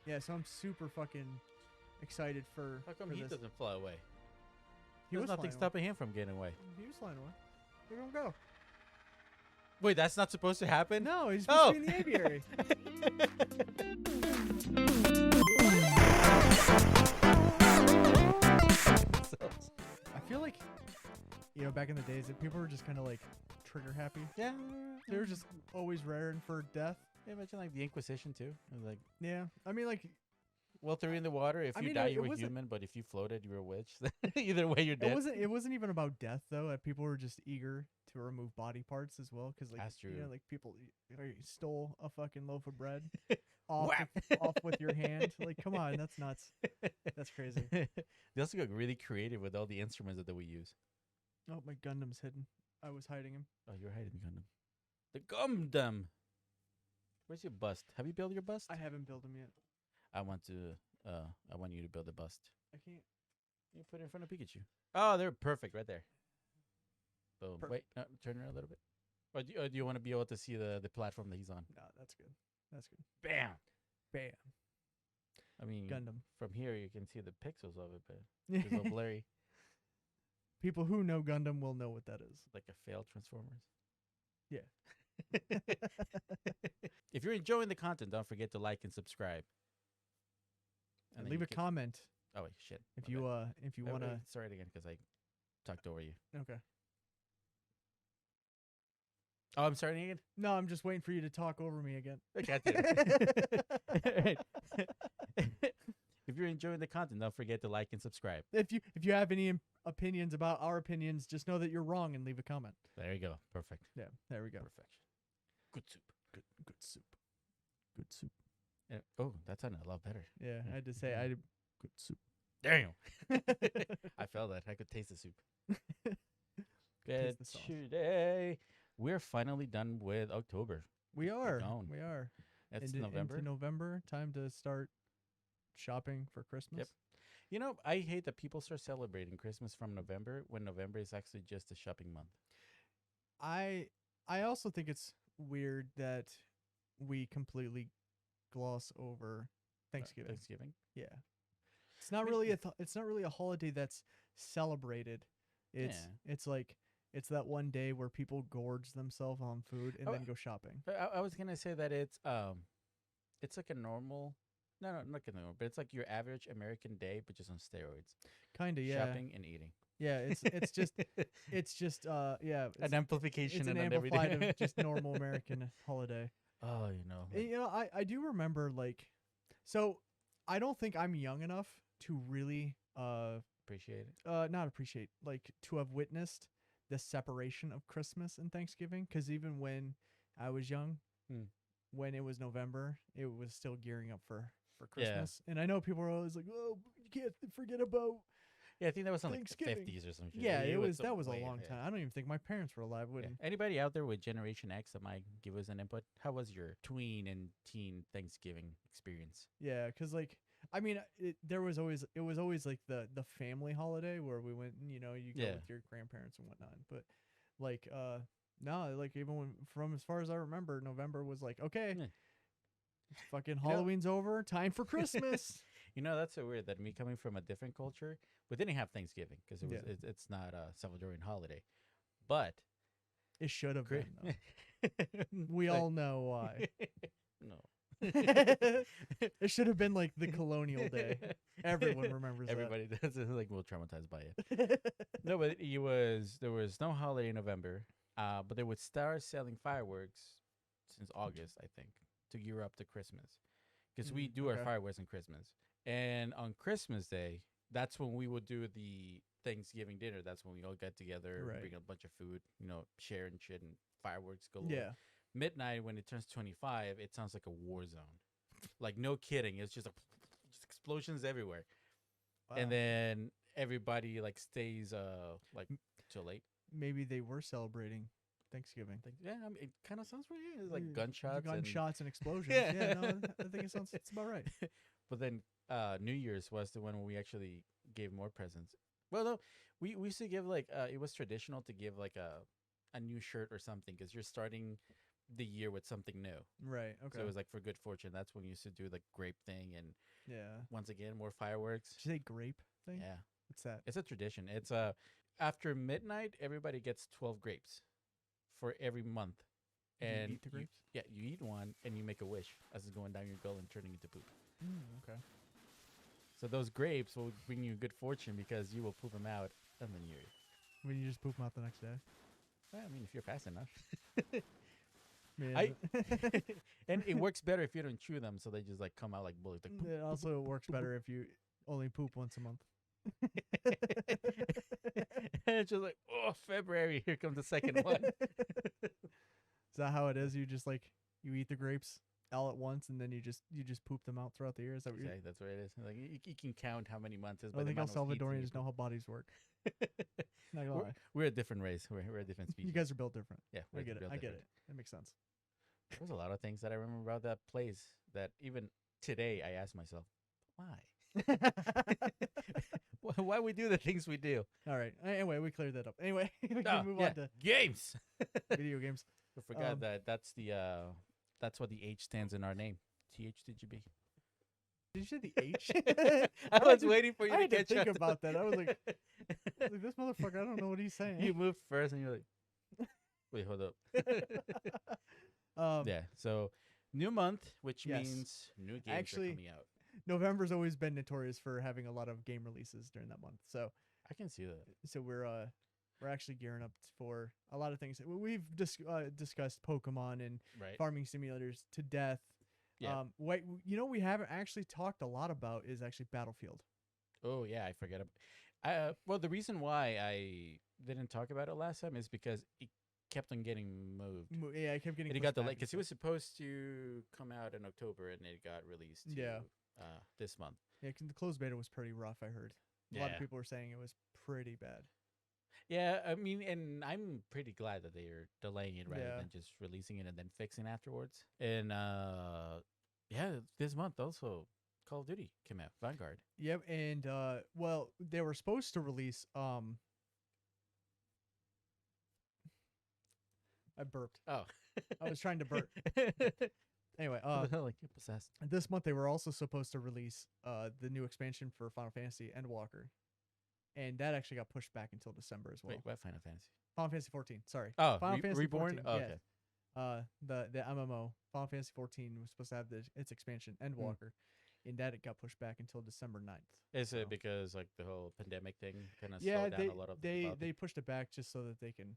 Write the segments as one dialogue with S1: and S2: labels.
S1: Yeah, so I'm super fucking excited for.
S2: How come
S1: for
S2: he
S1: this.
S2: doesn't fly away?
S1: He
S2: There's
S1: was
S2: nothing
S1: flying
S2: stopping him from getting away.
S1: away. He was flying away. Look at him go.
S2: Wait, that's not supposed to happen?
S1: No, he's supposed
S2: Oh!
S1: to be in the aviary. I feel like, back in the days, that people were just kind of like trigger happy.
S2: Yeah.
S1: They were just always raring for death.
S2: Yeah, imagine like the Inquisition too. It was like,
S1: Yeah, I mean, like,
S2: well, throw you in the water. If
S1: I
S2: you
S1: mean,
S2: die,
S1: it
S2: you were
S1: wasn't-
S2: human. But if you floated, you were a witch. Either way, you're
S1: it
S2: dead.
S1: wasn't even about death though. People were just eager to remove body parts as well, because like,
S2: That's true.
S1: like people stole a fucking loaf of bread off
S2: Whap!
S1: off with your hand. Like, come on, that's nuts. That's crazy.
S2: They also got really creative with all the instruments that we use.
S1: Oh, my Gundam's hidden. I was hiding him.
S2: Oh, you're hiding the Gundam. The Gundam. Where's your bust? Have you built your bust?
S1: I haven't built him yet.
S2: I want you to build a bust.
S1: I can't.
S2: You put it in front of Pikachu. Oh, they're perfect right there. Boom.
S1: Perfect.
S2: Wait, no, turn around a little bit. Or do you want to be able to see the platform that he's on?
S1: No, that's good. That's good.
S2: Bam.
S1: Bam.
S2: I mean,
S1: Gundam.
S2: from here you can see the pixels of it, but it's a little blurry,
S1: People who know Gundam will know what that is.
S2: like a failed Transformers.
S1: Yeah.
S2: If you're enjoying the content, don't forget to like and subscribe.
S1: And
S2: then
S1: leave
S2: you
S1: a
S2: can-
S1: comment
S2: Oh wait, shit.
S1: if
S2: My
S1: you
S2: bad.
S1: want to.
S2: Start it again because I talked over you.
S1: Okay.
S2: Oh, I'm starting again.
S1: No, I'm just waiting for you to talk over me again.
S2: I got it. If you're enjoying the content, don't forget to like and subscribe.
S1: If you have any opinions about our opinions, just know that you're wrong and leave a comment.
S2: There you go. Perfect.
S1: Yeah, there we go.
S2: Perfection. Good soup.
S1: Good soup. Good soup.
S2: Oh, that sounded a lot better.
S1: Yeah, I had to say I did good soup.
S2: Damn. I felt that. I could taste the soup.
S1: Taste the sauce.
S2: Today, we're finally done with October.
S1: We are.
S2: gone.
S1: We are.
S2: It's
S1: Into
S2: November.
S1: November. Time to start shopping for Christmas.
S2: Yep. You know, I hate that people start celebrating Christmas from November when November is actually just a shopping month.
S1: I also think it's weird that we completely gloss over Thanksgiving.
S2: Thanksgiving.
S1: Yeah. It's not
S2: mean-
S1: really it's not really a holiday that's celebrated. It's like it's that one day where people gorge themselves on food and
S2: Oh,
S1: then go shopping.
S2: I was gonna say that it's like a normal. No, not like a normal, but it's like your average American day, but just on steroids.
S1: Kind of, yeah.
S2: Shopping and eating.
S1: Yeah, it's just yeah,
S2: An amplification
S1: it's
S2: and
S1: an
S2: an everyday.
S1: amplified of just normal American holiday.
S2: Oh,
S1: I do remember, like, so I don't think I'm young enough to really
S2: appreciate it.
S1: not appreciate, like, to have witnessed the separation of Christmas and Thanksgiving, because even when I was young, when it was November, it was still gearing up for
S2: Yeah.
S1: Christmas. And I know people are always like, oh, you can't forget about
S2: Yeah, I think that was in like the
S1: Thanksgiving.
S2: 50s or something.
S1: yeah, that was a long time. I don't even think my parents were alive when
S2: Anybody out there with Generation X that might give us an input? How was your tween and teen Thanksgiving experience?
S1: Yeah, because, like, I mean, it was always like the family holiday where we went, you go
S2: Yeah.
S1: with your grandparents and whatnot. But, like, no, like, even from as far as I remember, November was like, okay,
S2: Yeah.
S1: fucking Halloween's over, time for Christmas.
S2: That's so weird that me coming from a different culture, we didn't have Thanksgiving because it's not a Salvadorian holiday, but
S1: It should have
S2: Great.
S1: been, though. We all know why.
S2: no.
S1: It should have been like the colonial day. Everyone remembers
S2: Everybody does it, like we're traumatized by it.
S1: that.
S2: No, but there was no holiday in November, but they would start selling fireworks since August, I think, to gear up to Christmas, because we do our
S1: okay.
S2: fireworks on Christmas. And on Christmas Day, that's when we would do the Thanksgiving dinner. That's when we all get together,
S1: Right.
S2: bring a bunch of food, share and shit, and fireworks galore.
S1: Yeah.
S2: Midnight, when it turns 25, it sounds like a war zone. Like, no kidding. It's just just explosions everywhere.
S1: Wow.
S2: And then everybody like stays like till late.
S1: Maybe they were celebrating Thanksgiving.
S2: Yeah, I mean, it kind of sounds weird. It's like
S1: Yeah,
S2: gunshots.
S1: and explosions.
S2: Yeah.
S1: Yeah, no, I think it's about right.
S2: But then New Year's was the one when we actually gave more presents. Well, no, we used to give like it was traditional to give like a new shirt or something, because you're starting the year with something new.
S1: Right. Okay.
S2: So it was like for good fortune. That's when we used to do the grape thing, and
S1: Yeah.
S2: once again more fireworks.
S1: Did you say grape thing?
S2: Yeah,
S1: What's that?
S2: it's a tradition. It's after midnight, everybody gets 12 grapes for every month,
S1: Do you
S2: and
S1: eat the grapes?
S2: yeah, you eat one and you make a wish as it's going down your gullet and turning into poop.
S1: Okay.
S2: So those grapes will bring you good fortune because you will poop them out, and then you're.
S1: When you just poop them out the next day.
S2: Well, I mean, if you're fast enough.
S1: Man,
S2: And it works better if you don't chew them, so they just like come out like bullets. Like, poop,
S1: it also works better if you only poop once a month.
S2: and it's just like, oh, February, here comes the second one.
S1: Is that how it is? You just like you eat the grapes all at once, and then you just poop them out throughout the year. Is that what you're?
S2: Exactly, that's what it is. Like you can count how many months is.
S1: I think all Salvadorians know how bodies work. Not gonna lie.
S2: We're a different race. We're a different species.
S1: You guys are built different.
S2: Yeah,
S1: I get it. I get it. That makes sense.
S2: There's a lot of things that I remember about that place that even today I ask myself, why? Why we do the things we do?
S1: All right. Anyway, we cleared that up. Anyway, we can move on to
S2: games.
S1: video games.
S2: I forgot that that's what the H stands in our name. THTGB.
S1: Did you say the H?
S2: I was waiting for you
S1: I
S2: to
S1: had to
S2: catch
S1: think
S2: up.
S1: about that. I was like, this motherfucker, I don't know what he's saying.
S2: You moved first, and you're like, wait, hold up. Yeah. So new month, which
S1: Yes.
S2: means new games
S1: Actually,
S2: are coming out.
S1: November's always been notorious for having a lot of game releases during that month. So
S2: I can see that.
S1: we're actually gearing up for a lot of things. We've discussed Pokemon and
S2: Right.
S1: farming simulators to death.
S2: Yeah.
S1: What we haven't actually talked a lot about is actually Battlefield.
S2: Oh yeah, I forget. Well, the reason why I didn't talk about it last time is because it kept on getting moved.
S1: Yeah, I kept getting.
S2: And it
S1: pushed
S2: got
S1: back
S2: delayed because it
S1: and
S2: was supposed to come out in October, and it got released. To,
S1: Yeah.
S2: This month.
S1: stuff. Yeah, 'cause the closed beta was pretty rough. I heard a lot of
S2: Yeah.
S1: people were saying it was pretty bad.
S2: Yeah, I mean, and I'm pretty glad that they're delaying it rather
S1: Yeah.
S2: than just releasing it and then fixing afterwards. And yeah, this month also Call of Duty came out, Vanguard.
S1: Yep, and well, they were supposed to release I burped.
S2: Oh,
S1: I was trying to burp. Anyway,
S2: like you're possessed.
S1: this month they were also supposed to release the new expansion for Final Fantasy Endwalker, and that actually got pushed back until December as well.
S2: Wait, what Final Fantasy?
S1: Final Fantasy 14, sorry.
S2: Oh,
S1: Final Fantasy
S2: Reborn.
S1: 14,
S2: Oh,
S1: yes.
S2: okay.
S1: The MMO Final Fantasy 14 was supposed to have its expansion Endwalker, and that it got pushed back until December 9th.
S2: Is
S1: So-
S2: it because like the whole pandemic thing kind of
S1: Yeah,
S2: slowed down a lot of
S1: they
S2: development?
S1: pushed it back just so that they can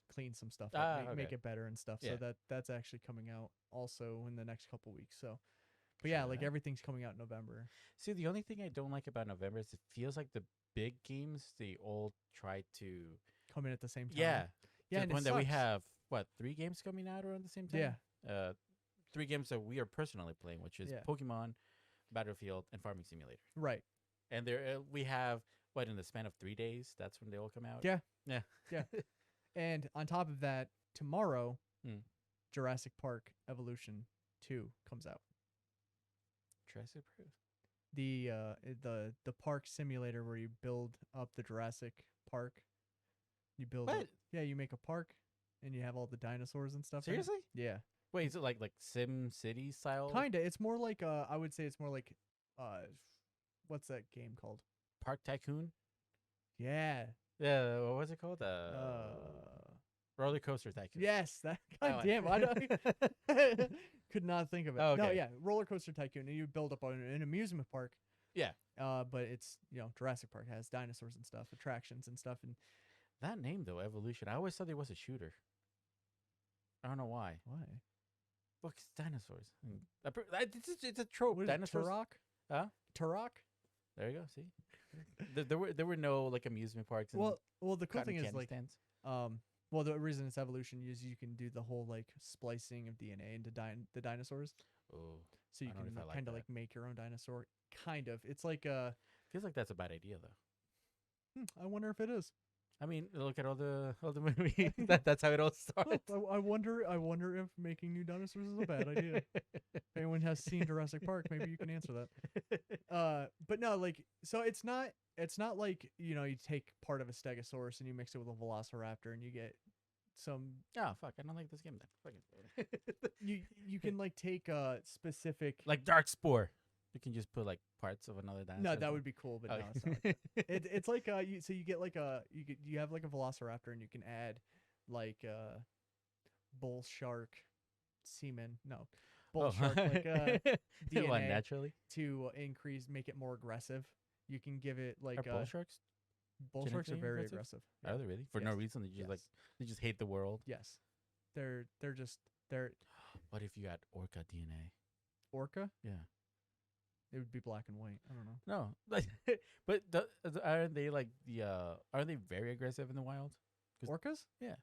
S1: clean some stuff
S2: Ah,
S1: up, make
S2: okay.
S1: it better and stuff.
S2: Yeah.
S1: So that's actually coming out also in the next couple weeks. So, but yeah, like
S2: Okay.
S1: everything's coming out in November.
S2: See, the only thing I don't like about November is it feels like the big games they all try to.
S1: Come in at the same time.
S2: Yeah.
S1: Yeah,
S2: To
S1: and
S2: the
S1: it
S2: point that we
S1: sucks.
S2: have what 3 games coming out around the same time.
S1: Yeah.
S2: 3 games that we are personally playing, which is
S1: Yeah.
S2: Pokemon, Battlefield, and Farming Simulator.
S1: Right.
S2: And there we have what in the span of 3 days. That's when they all come out.
S1: Yeah.
S2: Yeah.
S1: Yeah. And on top of that, tomorrow,
S2: Hmm.
S1: Jurassic Park Evolution 2 comes out.
S2: Jurassic Park.
S1: The park simulator where you build up the Jurassic Park. You build
S2: What?
S1: it. Yeah, you make a park and you have all the dinosaurs and stuff. in it.
S2: Seriously?
S1: Yeah.
S2: Wait, is it like Sim City style?
S1: Kinda. It's more like I would say it's more like what's that game called?
S2: Park Tycoon.
S1: Yeah.
S2: Yeah. What was it called? Roller Coaster Tycoon.
S1: Yes, that
S2: That
S1: god
S2: one.
S1: damn, I don't could not think of it.
S2: Oh,
S1: No,
S2: okay.
S1: yeah, Roller Coaster Tycoon, and you build up an amusement park.
S2: Yeah.
S1: But it's Jurassic Park has dinosaurs and stuff, attractions and stuff, and
S2: That name though, Evolution. I always thought it was a shooter. I don't know why.
S1: why?
S2: Look, it's dinosaurs. It's a trope.
S1: What is it,
S2: Dinosaurs.
S1: Turok?
S2: Huh?
S1: Turok?
S2: There you go. See, there were no like amusement parks. And
S1: Well, the cool
S2: cotton
S1: thing is
S2: candy
S1: like
S2: stands.
S1: well, the reason it's evolution is you can do the whole like splicing of DNA into the dinosaurs,
S2: Oh,
S1: so you
S2: I don't know
S1: can
S2: if I like
S1: kind of
S2: that.
S1: like make your own dinosaur. Kind of. It's like
S2: feels like that's a bad idea though.
S1: I wonder if it is.
S2: I mean, look at all the movies. That's how it all started.
S1: I wonder if making new dinosaurs is a bad idea. If anyone has seen Jurassic Park, maybe you can answer that. But no, like, so it's not like you take part of a Stegosaurus and you mix it with a Velociraptor and you get some
S2: Oh fuck! I don't like this game then. Fuck it.
S1: you can like take a specific
S2: Like Dark Spore. You can just put like parts of another dinosaur.
S1: no,
S2: or
S1: that
S2: something.
S1: would be cool, but
S2: Oh,
S1: no, it's not like that. It's like you get like you have like a velociraptor and you can add like bull shark semen bull shark like
S2: What,
S1: DNA
S2: naturally?
S1: to make it more aggressive. You can give it like
S2: Are bull sharks?
S1: bull sharks are
S2: genetically
S1: very
S2: aggressive?
S1: aggressive. Yeah.
S2: Are they really? For no
S1: Yes.
S2: reason? They just like
S1: Yes.
S2: they just hate the world.
S1: Yes, they're they're
S2: What if you got orca DNA?
S1: orca.
S2: Yeah.
S1: It would be black and white. I don't know.
S2: No, like, but aren't they like aren't they very aggressive in the wild?
S1: Orcas?
S2: Yeah.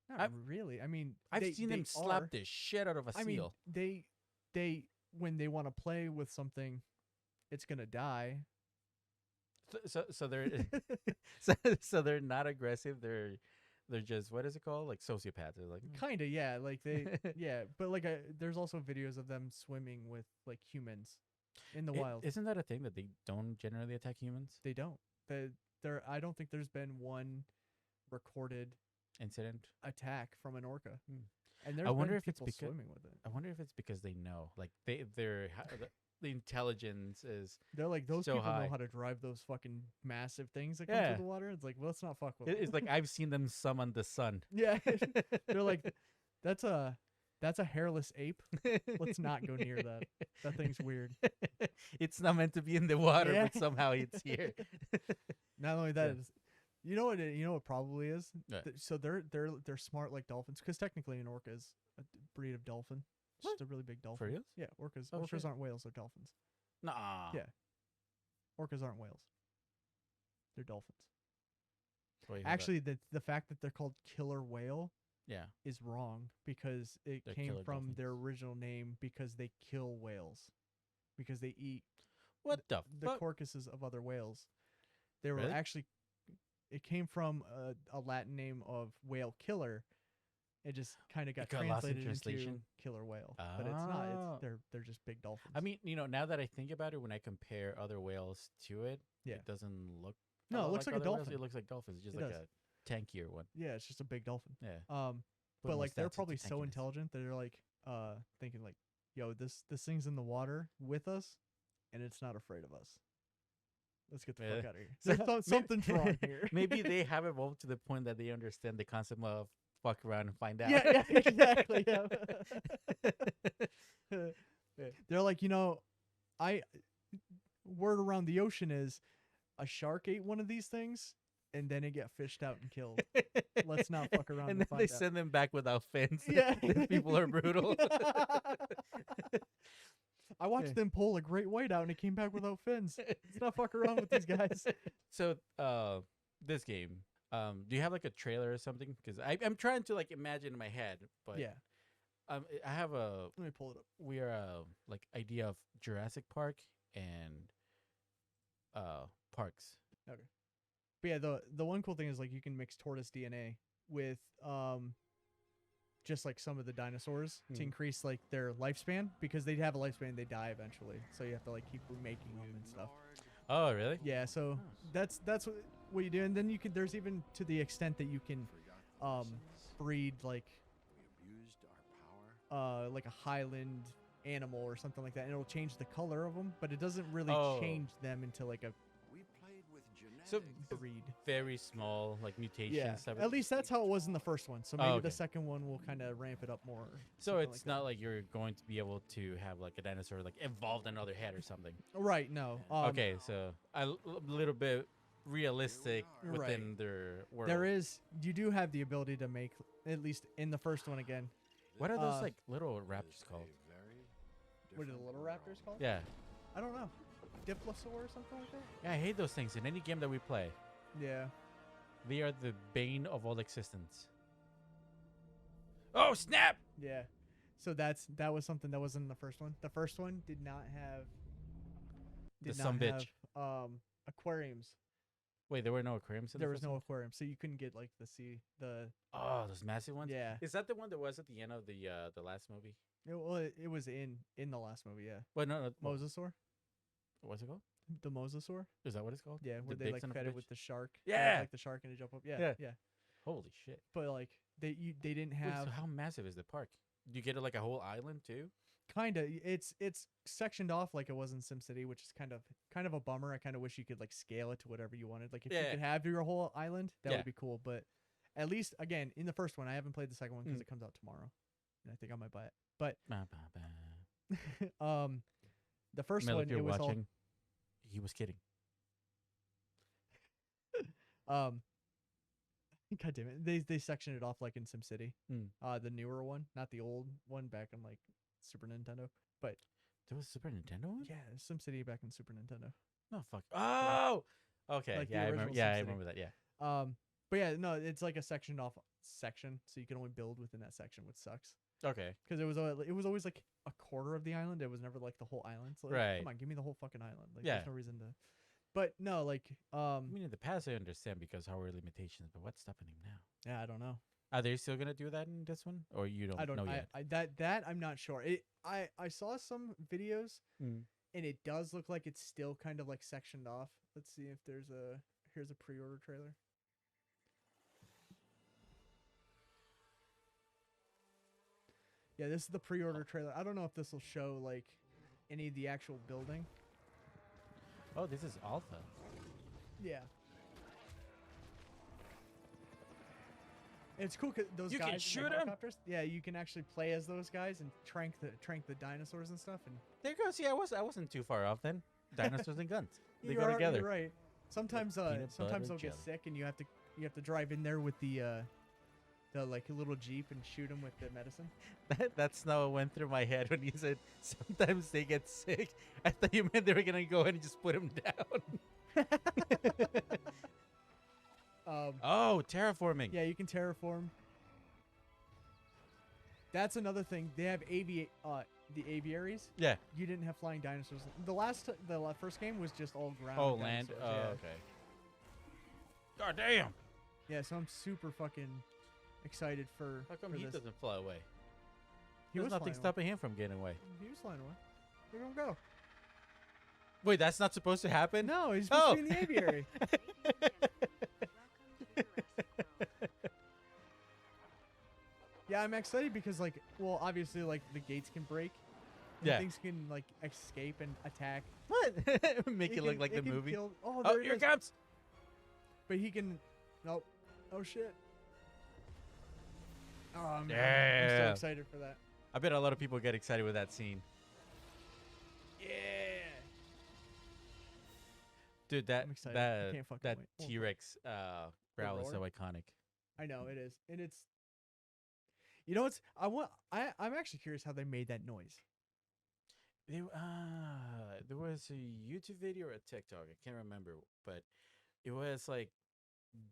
S1: Not
S2: I've-
S1: really. I mean,
S2: I've
S1: they-
S2: seen
S1: they
S2: them slap
S1: are.
S2: the shit out of a
S1: I mean,
S2: seal.
S1: they when they want to play with something, it's gonna die.
S2: So they're so they're not aggressive. They're just what is it called? Like sociopaths. They're like
S1: Kinda, yeah. Like they, yeah. But like, there's also videos of them swimming with like humans in the wild.
S2: Isn't that a thing that they don't generally attack humans?
S1: They don't. I don't think there's been one recorded
S2: Incident.
S1: attack from an orca.
S2: Hmm.
S1: And there's
S2: I wonder
S1: been
S2: if it's
S1: people
S2: because
S1: swimming with it.
S2: I wonder if it's because they know, like the intelligence is.
S1: They're like those
S2: so
S1: people
S2: high.
S1: know how to drive those fucking massive things that come
S2: Yeah.
S1: through the water. It's like, well, let's not fuck with.
S2: It's like I've seen them summon the sun.
S1: Yeah, they're like, that's a hairless ape. Let's not go near that. That thing's weird.
S2: It's not meant to be in the water,
S1: Yeah.
S2: but somehow it's here.
S1: Not only that,
S2: Yeah.
S1: you know what? You know what probably is.
S2: What?
S1: So they're smart like dolphins because technically an orca is a breed of dolphin. It's just a really big dolphin.
S2: For reals?
S1: Yeah, orcas.
S2: Oh,
S1: Orcas
S2: shit.
S1: aren't whales. They're dolphins.
S2: Nah.
S1: Yeah. Orcas aren't whales. They're dolphins.
S2: Wait, hold up.
S1: Actually, the fact that they're called killer whale
S2: yeah.
S1: is wrong because it
S2: They're
S1: came
S2: killer
S1: from
S2: dolphins.
S1: their original name because they kill whales because they eat
S2: What the
S1: the
S2: fuck?
S1: carcasses of other whales. They were
S2: Really?
S1: actually it came from a Latin name of whale killer. It just kind of got
S2: It got lost in
S1: translated into
S2: translation?
S1: killer whale, but it's not.
S2: Oh.
S1: They're just big dolphins.
S2: I mean, now that I think about it, when I compare other whales to it,
S1: Yeah.
S2: it doesn't look.
S1: No,
S2: a
S1: it
S2: lot
S1: looks like a
S2: other whales.
S1: dolphin.
S2: It looks like dolphins. It's just
S1: It
S2: like
S1: does.
S2: a tankier one.
S1: yeah, it's just a big dolphin.
S2: Yeah.
S1: But
S2: more
S1: like they're
S2: stats into
S1: probably so
S2: tankiness.
S1: intelligent that they're like thinking like, yo, this thing's in the water with us, and it's not afraid of us. Let's get the
S2: Yeah.
S1: fuck out of here.
S2: So
S1: Something's wrong here.
S2: Maybe they have evolved to the point that they understand the concept of fuck around and find out.
S1: yeah, exactly. Yeah. They're like, word around the ocean is a shark ate one of these things and then it get fished out and killed. Let's not fuck around
S2: And
S1: and
S2: then they
S1: find out.
S2: send them back without fins.
S1: Yeah.
S2: These people are brutal.
S1: I watched
S2: Yeah.
S1: them pull a great white out and it came back without fins. Let's not fuck around with these guys.
S2: So, this game, do you have like a trailer or something? Because I'm trying to like imagine in my head, but
S1: Yeah.
S2: I have a
S1: Let me pull it up.
S2: like idea of Jurassic Park and parks.
S1: But yeah, the one cool thing is like you can mix tortoise DNA with just like some of the dinosaurs to
S2: Hmm.
S1: increase like their lifespan because they have a lifespan, they die eventually. So you have to like keep remaking them and stuff.
S2: Oh, really?
S1: Yeah, so that's what you do, and then you can. There's even to the extent that you can breed like a Highland animal or something like that, and it'll change the color of them, but it doesn't really
S2: Oh.
S1: change them into like a
S2: So
S1: breed.
S2: very small like mutations.
S1: Yeah,
S2: type
S1: at
S2: of-
S1: least that's how it was in the first one. So maybe
S2: okay.
S1: the second one will kind of ramp it up more.
S2: So
S1: something
S2: it's
S1: like
S2: not like you're going to be able to have like a dinosaur like evolved another head or something.
S1: that. Right? No.
S2: Okay, so a little bit realistic
S1: Right.
S2: within their world.
S1: There is. You do have the ability to make at least in the first one again.
S2: What are those
S1: uh,
S2: like little raptors called?
S1: What are the little raptors called?
S2: Yeah.
S1: I don't know. Diplosaur or something like that.
S2: Yeah, I hate those things in any game that we play.
S1: Yeah.
S2: They are the bane of all existence. Oh, snap!
S1: Yeah. So that was something that wasn't in the first one. The first one did not have
S2: The sumbitch.
S1: aquariums.
S2: Wait, there were no aquariums in
S1: There
S2: the
S1: was
S2: first
S1: no
S2: one?
S1: aquarium, so you couldn't get like the
S2: Oh, those massive ones?
S1: yeah.
S2: Is that the one that was at the end of the last movie?
S1: It was in the last movie, yeah.
S2: Well, no.
S1: Mosasaur?
S2: What's it called?
S1: The Mosasaur?
S2: Is that what it's called?
S1: Yeah,
S2: The
S1: where they
S2: big
S1: like
S2: son of a
S1: fed it
S2: bitch?
S1: with the shark.
S2: Yeah.
S1: Like the shark and it jump up. Yeah,
S2: Yeah.
S1: yeah.
S2: Holy shit.
S1: But like they didn't
S2: Wait,
S1: have
S2: so how massive is the park? Do you get like a whole island too?
S1: kind of it's sectioned off like it was in SimCity, which is kind of a bummer. I kind of wish you could like scale it to whatever you wanted. Like if you
S2: Yeah.
S1: could have your whole island, that
S2: Yeah.
S1: would be cool. But at least again in the first one, I haven't played the second one because
S2: Mm.
S1: it comes out tomorrow, and I think I might buy it. But
S2: Ba, ba, ba.
S1: the first
S2: Mel,
S1: one
S2: if you're
S1: it was
S2: watching, he was kidding.
S1: all God damn it, they sectioned it off like in SimCity.
S2: Mm.
S1: The newer one, not the old one back in like Super Nintendo. But
S2: There was a Super Nintendo one?
S1: yeah, SimCity back in Super Nintendo.
S2: No, fuck. Oh! Okay.
S1: Like the
S2: yeah, I remember.
S1: original
S2: Yeah, I
S1: SimCity.
S2: remember that. Yeah.
S1: But yeah, no, it's like a sectioned off section, so you can only build within that section, which sucks.
S2: Okay.
S1: Because it was always like a quarter of the island. It was never like the whole island. So like,
S2: Right.
S1: come on, give me the whole fucking island. Like,
S2: Yeah.
S1: there's no reason to. But no, like,
S2: I mean, in the past, I understand because hardware limitations, but what's stopping him now?
S1: yeah, I don't know.
S2: Are they still gonna do that in this one, or you don't?
S1: I don't
S2: know yet?
S1: that I'm not sure. I saw some videos and it does look like it's still kind of like sectioned off. Let's see if here's a pre-order trailer. Yeah, this is the pre-order trailer. I don't know if this will show like any of the actual building.
S2: Oh, this is alpha.
S1: Yeah. It's cool because those
S2: You
S1: guys
S2: can
S1: in the
S2: shoot 'em?
S1: helicopters. Yeah, you can actually play as those guys and trank the dinosaurs and stuff. And
S2: There you go. See, I wasn't too far off then. Dinosaurs and guns. They go
S1: You're
S2: together.
S1: right. Sometimes
S2: peanut
S1: sometimes
S2: butter
S1: they'll get
S2: jelly.
S1: sick and you have to drive in there with the like little jeep and shoot them with the medicine.
S2: That's not what went through my head when you said sometimes they get sick. I thought you meant they were gonna go ahead and just put them down. Oh, terraforming.
S1: Yeah, you can terraform. That's another thing. They have the aviaries.
S2: Yeah.
S1: You didn't have flying dinosaurs. The first game was just all ground.
S2: Oh, land.
S1: dinosaurs,
S2: Oh,
S1: yeah.
S2: okay. God damn.
S1: Yeah, so I'm super fucking excited for.
S2: How come
S1: for
S2: he
S1: this.
S2: doesn't fly away?
S1: He
S2: There's
S1: was
S2: nothing
S1: flying
S2: stopping him from getting away.
S1: away. He was flying away. Look at him go.
S2: Wait, that's not supposed to happen?
S1: No, he's supposed to be in the aviary. Yeah, I'm excited because well, obviously the gates can break. And
S2: Yeah.
S1: Things can escape and attack.
S2: What? Make it look
S1: can-
S2: like the
S1: can
S2: movie.
S1: kill- oh,
S2: Oh,
S1: there it
S2: here it
S1: is.
S2: comes.
S1: But he can. Nope. Oh shit. Oh, I'm so
S2: Damn.
S1: excited for that.
S2: I bet a lot of people get excited with that scene.
S1: Yeah.
S2: Dude, that
S1: I'm excited. I can't fucking
S2: that
S1: wait. Oh,
S2: T-Rex growl is so
S1: roar?
S2: iconic.
S1: I know it is, and it's. You know, I'm actually curious how they made that noise.
S2: There was a YouTube video or a TikTok, I can't remember, but it was like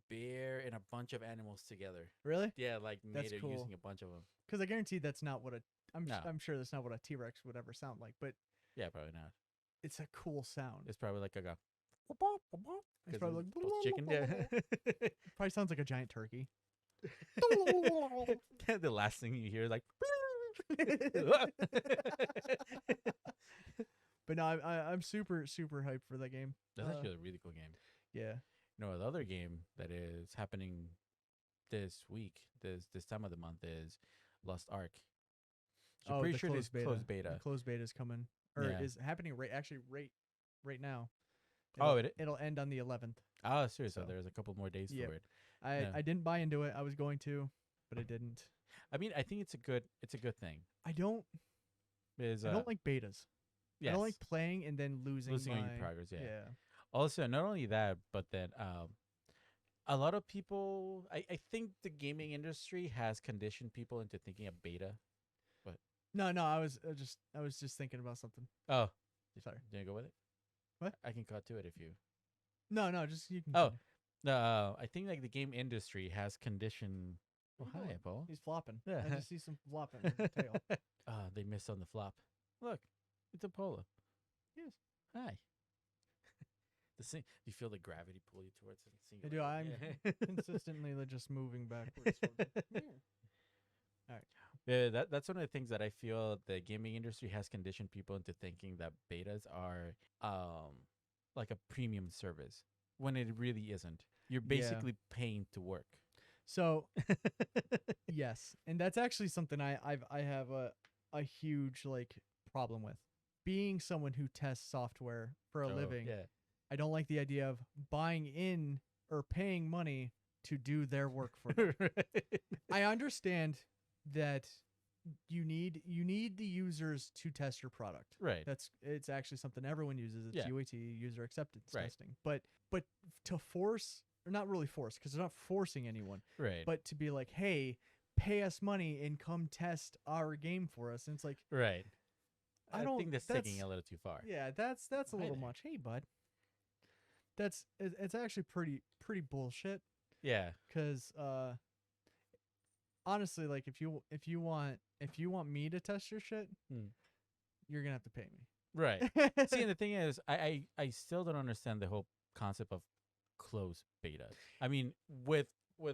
S2: bear and a bunch of animals together.
S1: Really?
S2: Yeah, like
S1: That's
S2: made it
S1: cool.
S2: using a bunch of them.
S1: Because I guarantee that's not what
S2: No.
S1: I'm sure that's not what a T-Rex would ever sound like, but
S2: Yeah, probably not.
S1: it's a cool sound.
S2: It's probably like a
S1: It's probably
S2: chicken. Yeah.
S1: probably sounds like a giant turkey.
S2: The last thing you hear is like.
S1: But no, I'm super hyped for that game.
S2: That's actually a really cool game.
S1: Yeah.
S2: You know, the other game that is happening this week, this time of the month, is Lost Ark. So I'm pretty
S1: the
S2: sure this closed beta.
S1: The closed beta is coming, or
S2: Yeah.
S1: is happening right now.
S2: Oh,
S1: it'll end on the 11th.
S2: Oh, seriously,
S1: So,
S2: there's a couple more days
S1: yep.
S2: for it.
S1: I didn't buy into it. I was going to, but I didn't.
S2: I mean, I think it's a good thing.
S1: I don't like betas.
S2: Yes.
S1: I don't like playing and then losing
S2: on your
S1: my
S2: progress. Yeah.
S1: yeah.
S2: Also, not only that, but then a lot of people. I think the gaming industry has conditioned people into thinking of beta.
S1: No, I was just thinking about something.
S2: Oh,
S1: Sorry.
S2: Did you go with it?
S1: What?
S2: I can cut to it if you.
S1: No, just you can.
S2: Oh.
S1: continue.
S2: No, I think like the game industry has conditioned. Oh,
S1: What are you
S2: hi,
S1: doing?
S2: Paul.
S1: He's flopping.
S2: Yeah.
S1: I just see some flopping in his tail.
S2: They missed on the flop. Look, it's a polo.
S1: Yes.
S2: Hi. You feel the gravity pull you towards it?
S1: I do. I'm consistently just moving backwards.
S2: Yeah, that's one of the things that I feel the gaming industry has conditioned people into thinking that betas are like a premium service when it really isn't. You're
S1: Yeah.
S2: basically paying to work.
S1: So yes, and that's actually something I have a huge like problem with. Being someone who tests software for a living,
S2: yeah.
S1: I don't like the idea of buying in or paying money to do their work for them. I understand that you need the users to test your product.
S2: Right.
S1: It's actually something everyone uses. It's
S2: Yeah.
S1: UAT, user acceptance
S2: Right.
S1: testing. But to force, or not really force, because they're not forcing anyone,
S2: Right.
S1: but to be like, hey, pay us money and come test our game for us. And it's like,
S2: right.
S1: I don't
S2: think that's taking a little too far.
S1: yeah, that's a
S2: Hi
S1: little
S2: there.
S1: much. Hey, bud. It's actually pretty bullshit.
S2: Yeah.
S1: Because honestly, like if you want me to test your shit, you're gonna have to pay me.
S2: Right. See, and the thing is, I still don't understand the whole concept of closed beta. I mean, with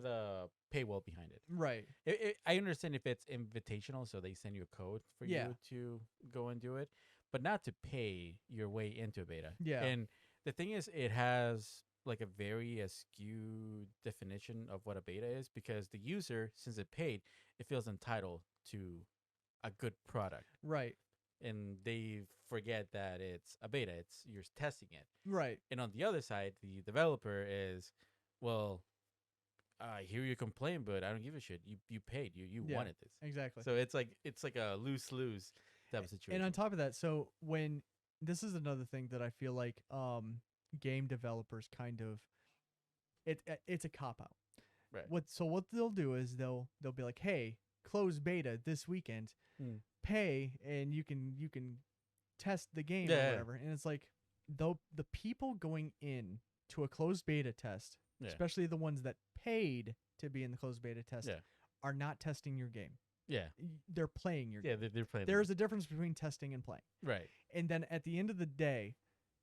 S2: a paywall behind it.
S1: Right.
S2: I understand if it's invitational, so they send you a code for
S1: Yeah.
S2: you to go and do it, but not to pay your way into a beta.
S1: Yeah.
S2: And the thing is, it has like a very skewed definition of what a beta is, because the user, since it paid, it feels entitled to a good product.
S1: Right.
S2: And they forget that it's a beta. It's you're testing it.
S1: Right.
S2: And on the other side, the developer is, well, I hear you complain, but I don't give a shit. You paid. You
S1: Yeah,
S2: wanted this.
S1: Exactly.
S2: So it's like a lose type of situation.
S1: And on top of that, so when this is another thing that I feel like game developers kind of it's a cop out.
S2: Right.
S1: What they'll do is they'll be like, "Hey, close beta this weekend. Pay and you can test the game or whatever." And it's like the people going in to a closed beta test, especially the ones that paid to be in the closed beta test, are not testing your game.
S2: Yeah.
S1: They're playing your game.
S2: Yeah, they're playing.
S1: There's a difference between testing and playing.
S2: Right.
S1: And then at the end of the day,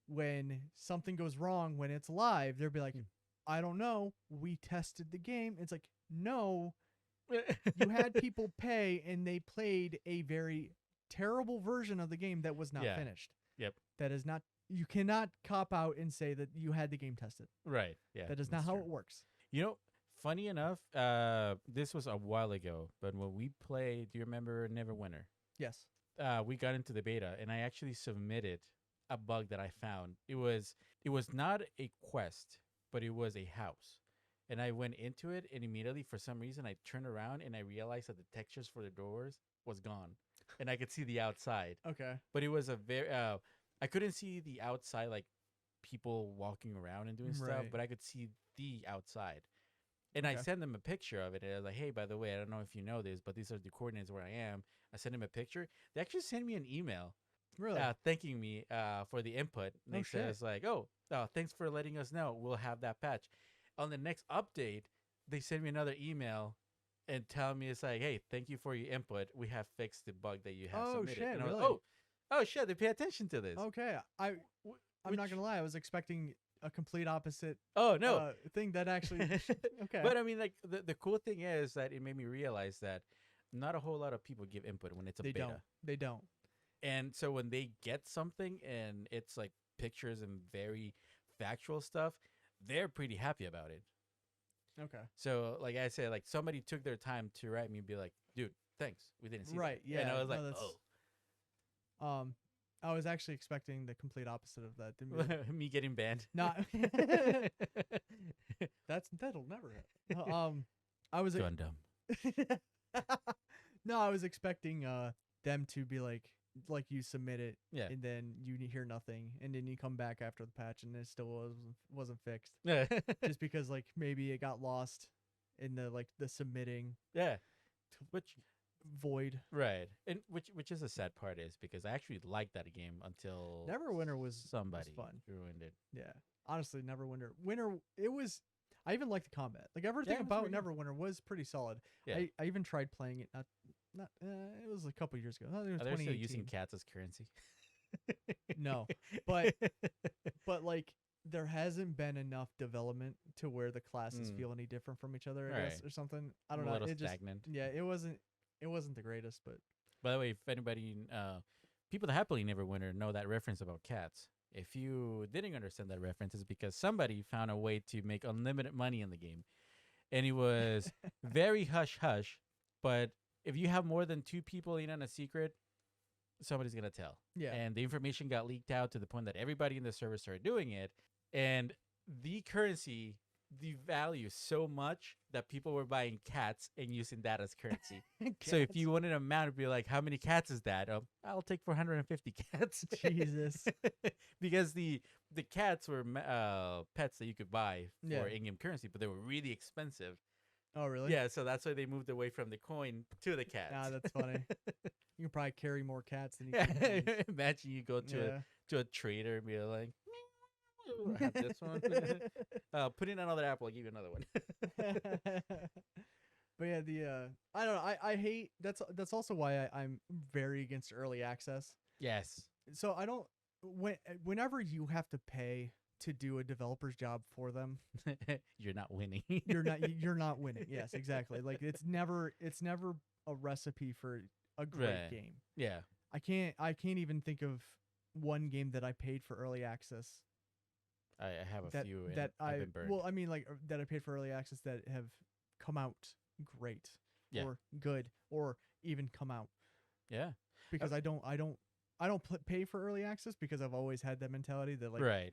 S1: when something goes wrong, when it's live, they'll be like, I don't know. We tested the game. It's like, no, you had people pay and they played a very terrible version of the game that was not finished.
S2: Yep.
S1: That is not, you cannot cop out and say that you had the game tested.
S2: Right. Yeah.
S1: That is not how it works.
S2: You know, funny enough, this was a while ago, but when we played, do you remember Neverwinter?
S1: Yes.
S2: We got into the beta, and I actually submitted a bug that I found. It was not a quest, but it was a house. And I went into it, and immediately, for some reason, I turned around and I realized that the textures for the doors was gone, and I could see the outside.
S1: Okay.
S2: But it was a very I couldn't see the outside, like people walking around and doing stuff, but I could see the outside. And I sent them a picture of it. And I was like, hey, by the way, I don't know if you know this, but these are the coordinates where I am. I sent them a picture. They actually sent me an email.
S1: Really?
S2: Thanking me for the input. And they says like, thanks for letting us know. We'll have that patch. On the next update, they send me another email and tell me, it's like, hey, thank you for your input. We have fixed the bug that you have submitted.
S1: Shit,
S2: And I was
S1: really?
S2: like, oh shit, they pay attention to this.
S1: Okay. I'm not gonna lie. I was expecting a complete opposite.
S2: Oh no,
S1: thing that actually. Okay.
S2: But I mean, like the cool thing is that it made me realize that not a whole lot of people give input when it's a beta.
S1: They don't.
S2: And so when they get something and it's like pictures and very factual stuff, they're pretty happy about it.
S1: Okay.
S2: So like I said, like somebody took their time to write me and be like, dude, thanks. We didn't see that.
S1: Yeah.
S2: And I was like,
S1: I was actually expecting the complete opposite of that.
S2: me getting banned.
S1: Not. That'll never happen. I was
S2: Gundam.
S1: No, I was expecting them to be like you submit it,
S2: and
S1: then you hear nothing, and then you come back after the patch, and it still wasn't fixed. Just because like maybe it got lost in the submitting.
S2: Yeah. Which
S1: void.
S2: Right. And which is the sad part is because I actually liked that game until
S1: Neverwinter was
S2: somebody
S1: fun.
S2: ruined it.
S1: Yeah. Honestly, Winter it was I even liked the combat. Like everything about Neverwinter was pretty solid.
S2: Yeah.
S1: I even tried playing it not it was a couple years ago. I think it was
S2: Are they still
S1: 2018.
S2: using cats as currency?
S1: No. But like there hasn't been enough development to where the classes feel any different from each other, I guess, or something. I don't know.
S2: It stagnant.
S1: It wasn't the greatest, but
S2: by the way, if anybody people that happily Neverwinter know that reference about cats. If you didn't understand that reference, it's because somebody found a way to make unlimited money in the game. and it was very hush hush. But if you have more than 2 people in on a secret, somebody's gonna tell.
S1: Yeah.
S2: And the information got leaked out to the point that everybody in the server started doing it, and the currency devalued so much that people were buying cats and using that as currency. So if you wanted an amount, it'd be like, how many cats is that? I'll take 450 cats.
S1: Jesus.
S2: Because the cats were pets that you could buy for
S1: Yeah.
S2: in-game currency, but they were really expensive.
S1: Oh, really?
S2: Yeah, so that's why they moved away from the coin to the cats.
S1: Ah, that's funny. You can probably carry more cats than you can. Humans.
S2: Imagine you go to a trader and be like, I have this one. Put in another apple. I'll give you another one.
S1: But yeah, I don't know. I hate that's also why I'm very against early access.
S2: Yes.
S1: So I don't whenever you have to pay to do a developer's job for them,
S2: You're not winning.
S1: you're not winning. Yes, exactly. Like it's never a recipe for a great
S2: Right.
S1: game.
S2: Yeah.
S1: I can't even think of one game that I paid for early access
S2: I have a
S1: that
S2: few. And
S1: that
S2: I've been burned.
S1: well, I mean like that I paid for early access that have come out great
S2: Yeah.
S1: or good or even come out,
S2: yeah.
S1: because I don't pay for early access because I've always had that mentality that like
S2: Right.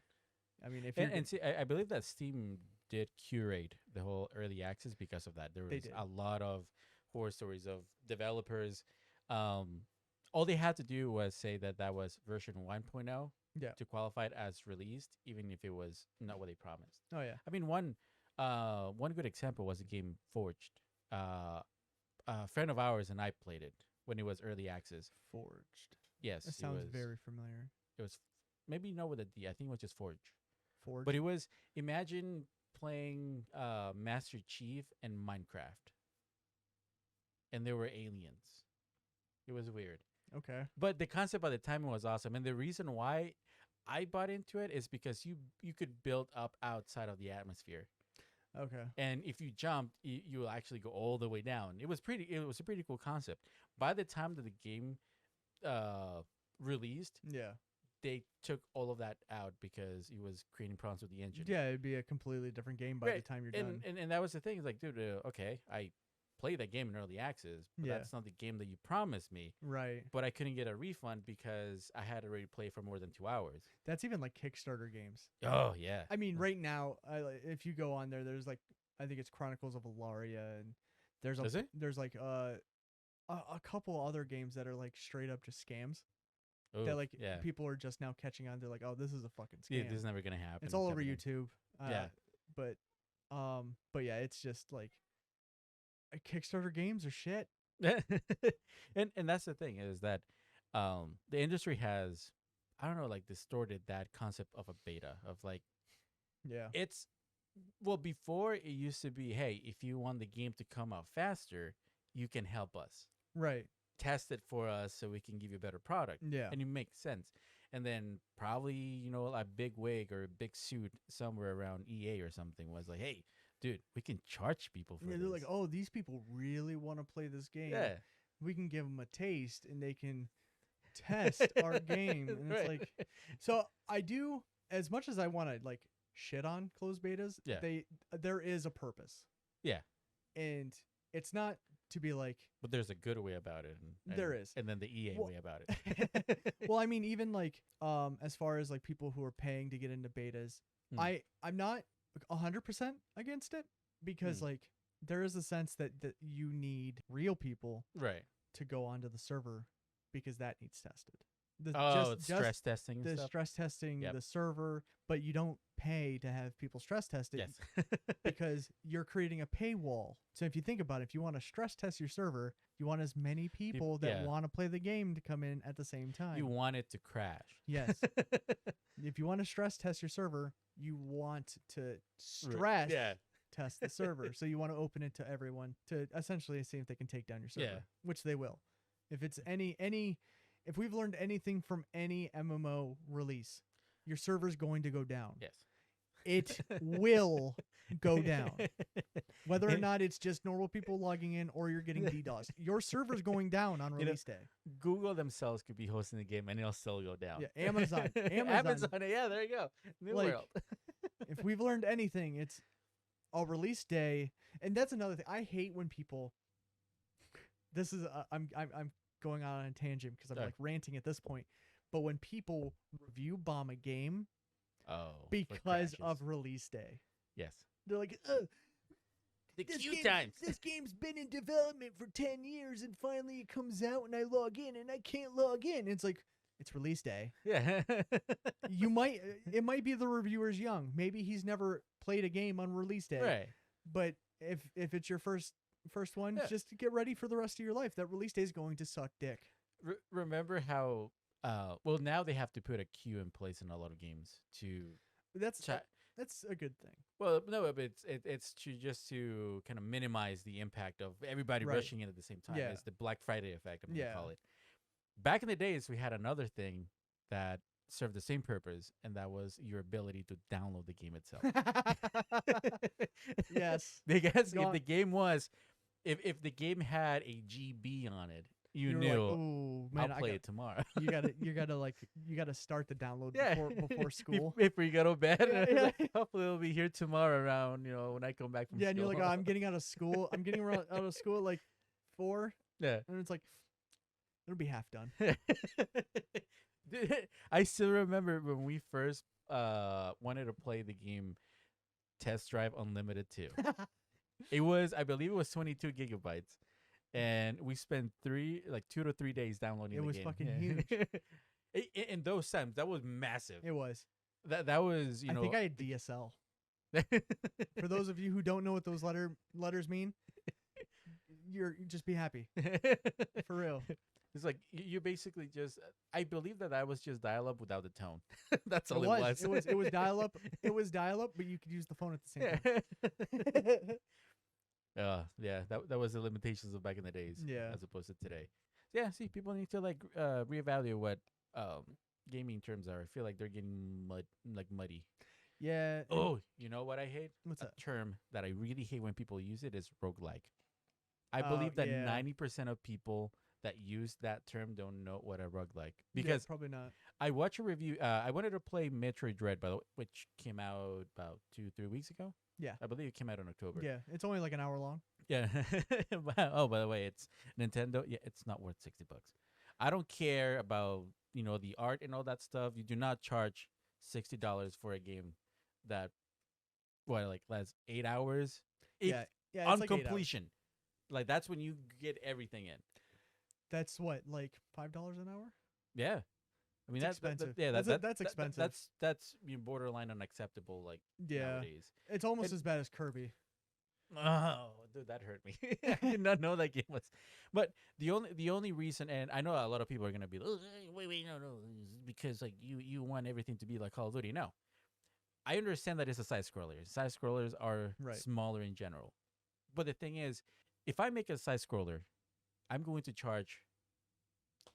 S1: I mean if
S2: And see, I believe that Steam did curate the whole early access because of that. There
S1: They
S2: was
S1: did.
S2: a lot of horror stories of developers. All they had to do was say that was version 1.0
S1: Yeah.
S2: to qualify it as released, even if it was not what they promised.
S1: oh yeah
S2: I mean, one good example was the game Forged. A friend of ours and I played it when it was early access.
S1: Forged.
S2: Yes,
S1: That sounds
S2: it was,
S1: very familiar.
S2: It was maybe not with a D. I think it was just Forge.
S1: Forged.
S2: But it was, imagine playing Master Chief and Minecraft, and there were aliens. It was weird.
S1: Okay.
S2: But the concept at the time was awesome, and the reason why I bought into it is because you could build up outside of the atmosphere,
S1: Okay.
S2: and if you jumped, you will actually go all the way down. It was a pretty cool concept. By the time that the game released,
S1: Yeah.
S2: they took all of that out because it was creating problems with the engine.
S1: Yeah, it'd be a completely different game by the
S2: Right,
S1: time you're
S2: and,
S1: done.
S2: and that was the thing. It's like, dude, okay, I played that game in early access, but
S1: Yeah.
S2: that's not the game that you promised me.
S1: Right.
S2: But I couldn't get a refund because I had already played for more than 2 hours.
S1: That's even like Kickstarter games.
S2: Oh yeah.
S1: I mean, right now, if you go on there, there's like I think it's Chronicles of Alaria, and there's
S2: Is it?
S1: there's like a couple other games that are like straight up just scams.
S2: Ooh,
S1: That like
S2: yeah.
S1: people are just now catching on. They're like, oh, this is a fucking
S2: Yeah,
S1: scam.
S2: this is never gonna happen.
S1: It's all
S2: type
S1: over
S2: of thing.
S1: YouTube.
S2: Yeah.
S1: But yeah, it's just like Kickstarter games are shit.
S2: and that's the thing is that the industry has, I don't know, like distorted that concept of a beta of like
S1: Yeah.
S2: it's, well, before it used to be, hey, if you want the game to come out faster, you can help us
S1: Right.
S2: test it for us so we can give you a better product.
S1: Yeah.
S2: And it makes sense. And then probably, a big wig or a big suit somewhere around EA or something was like, hey, dude, we can charge people for
S1: Yeah,
S2: this.
S1: they're like, oh, these people really want to play this game.
S2: Yeah.
S1: We can give them a taste and they can test our game. And it's
S2: Right.
S1: like, so I do, as much as I want to like shit on closed betas,
S2: Yeah.
S1: there is a purpose.
S2: Yeah.
S1: And it's not to be like,
S2: But there's a good way about it. And
S1: There is.
S2: And then the EA
S1: Well-
S2: way about it.
S1: well, I mean, even like, as far as like people who are paying to get into betas, I'm not 100% against it because like there is a sense that you need real people
S2: Right.
S1: to go onto the server because that needs tested.
S2: It's stress testing and
S1: the
S2: stuff.
S1: stress testing,
S2: Yep.
S1: the server, but you don't pay to have people stress tested
S2: Yes.
S1: because you're creating a paywall. So if you think about it, if you want to stress test your server, you want as many people that
S2: yeah.
S1: want to play the game to come in at the same time.
S2: You want it to crash.
S1: Yes. If you want to stress test your server, you want to stress
S2: Yeah.
S1: test the server. So you want to open it to everyone to essentially see if they can take down your server,
S2: Yeah.
S1: which they will. If it's if we've learned anything from any MMO release, your server's going to go down.
S2: Yes.
S1: It will go down. Whether or not it's just normal people logging in or you're getting DDoS, your server's going down on release day.
S2: Google themselves could be hosting the game and it'll still go down.
S1: Yeah, Amazon.
S2: Amazon. Yeah, there you go. New
S1: Like,
S2: world.
S1: If we've learned anything, it's a release day. And that's another thing. I hate when people. This is I'm going on a tangent because I'm like ranting at this point. But when people review bomb a game, because of release day,
S2: yes,
S1: they're like,
S2: the queue times.
S1: This game's been in development for 10 years, and finally it comes out, and I log in, and I can't log in. It's like, it's release day.
S2: Yeah.
S1: It might be the reviewer's young. Maybe he's never played a game on release day.
S2: Right.
S1: But if it's your first one, just get ready for the rest of your life. That release day is going to suck dick.
S2: Remember how well, now they have to put a queue in place in a lot of games to
S1: that's a good thing.
S2: Well, no, but it's to kind of minimize the impact of everybody rushing in at the same time. It's the Black Friday effect, I'm gonna call it. Back in the days, we had another thing that served the same purpose, and that was your ability to download the game itself.
S1: Yes.
S2: Because if the game was, if the game had a GB on it, you knew,
S1: like, ooh, man,
S2: I'll play it tomorrow.
S1: you gotta start the download before school.
S2: Before you go to bed. Hopefully it'll be here tomorrow around, when I come back from school.
S1: And you're like, I'm getting out of school. I'm getting out of school at like 4.
S2: Yeah.
S1: And it's like, it'll be half done.
S2: I still remember when we first wanted to play the game Test Drive Unlimited 2. I believe it was 22 gigabytes. And we spent 2 to 3 days downloading the game.
S1: It was fucking huge.
S2: In those times, that was massive.
S1: It was.
S2: That was,
S1: I think I had DSL. For those of you who don't know what those letters mean, just be happy. For real.
S2: It's like you basically just. I believe that was just dial-up without the tone. That's all it was.
S1: It was dial-up. It was dial-up, but you could use the phone at the same time.
S2: Yeah, that was the limitations of back in the days.
S1: Yeah,
S2: as opposed to today. Yeah, see, people need to reevaluate what gaming terms are. I feel like they're getting muddy.
S1: Yeah.
S2: Oh, you know what I hate?
S1: What's that?
S2: Term that I really hate when people use it is roguelike. I believe that 90% of people that use that term don't know what a roguelike. Because
S1: probably not.
S2: I watched a review. I wanted to play Metroid Dread, by the way, which came out about 2-3 weeks ago.
S1: Yeah.
S2: I believe it came out in October.
S1: Yeah. It's only like an hour long.
S2: Yeah. Oh, by the way, it's Nintendo. Yeah, it's not worth $60. I don't care about, the art and all that stuff. You do not charge $60 for a game that lasts 8 hours.
S1: Yeah.
S2: On like completion. Like that's when you get everything in.
S1: That's what, like $5 an hour?
S2: Yeah. I mean, that's expensive. That's expensive. That's borderline unacceptable. Nowadays.
S1: It's almost as bad as Kirby.
S2: Oh, dude, that hurt me. I did not know that game was. But the only reason, and I know a lot of people are gonna be like, wait, no, because you want everything to be like Call of Duty. No, I understand that it's a side scroller. Side scrollers are smaller in general, but the thing is, if I make a side scroller, I'm going to charge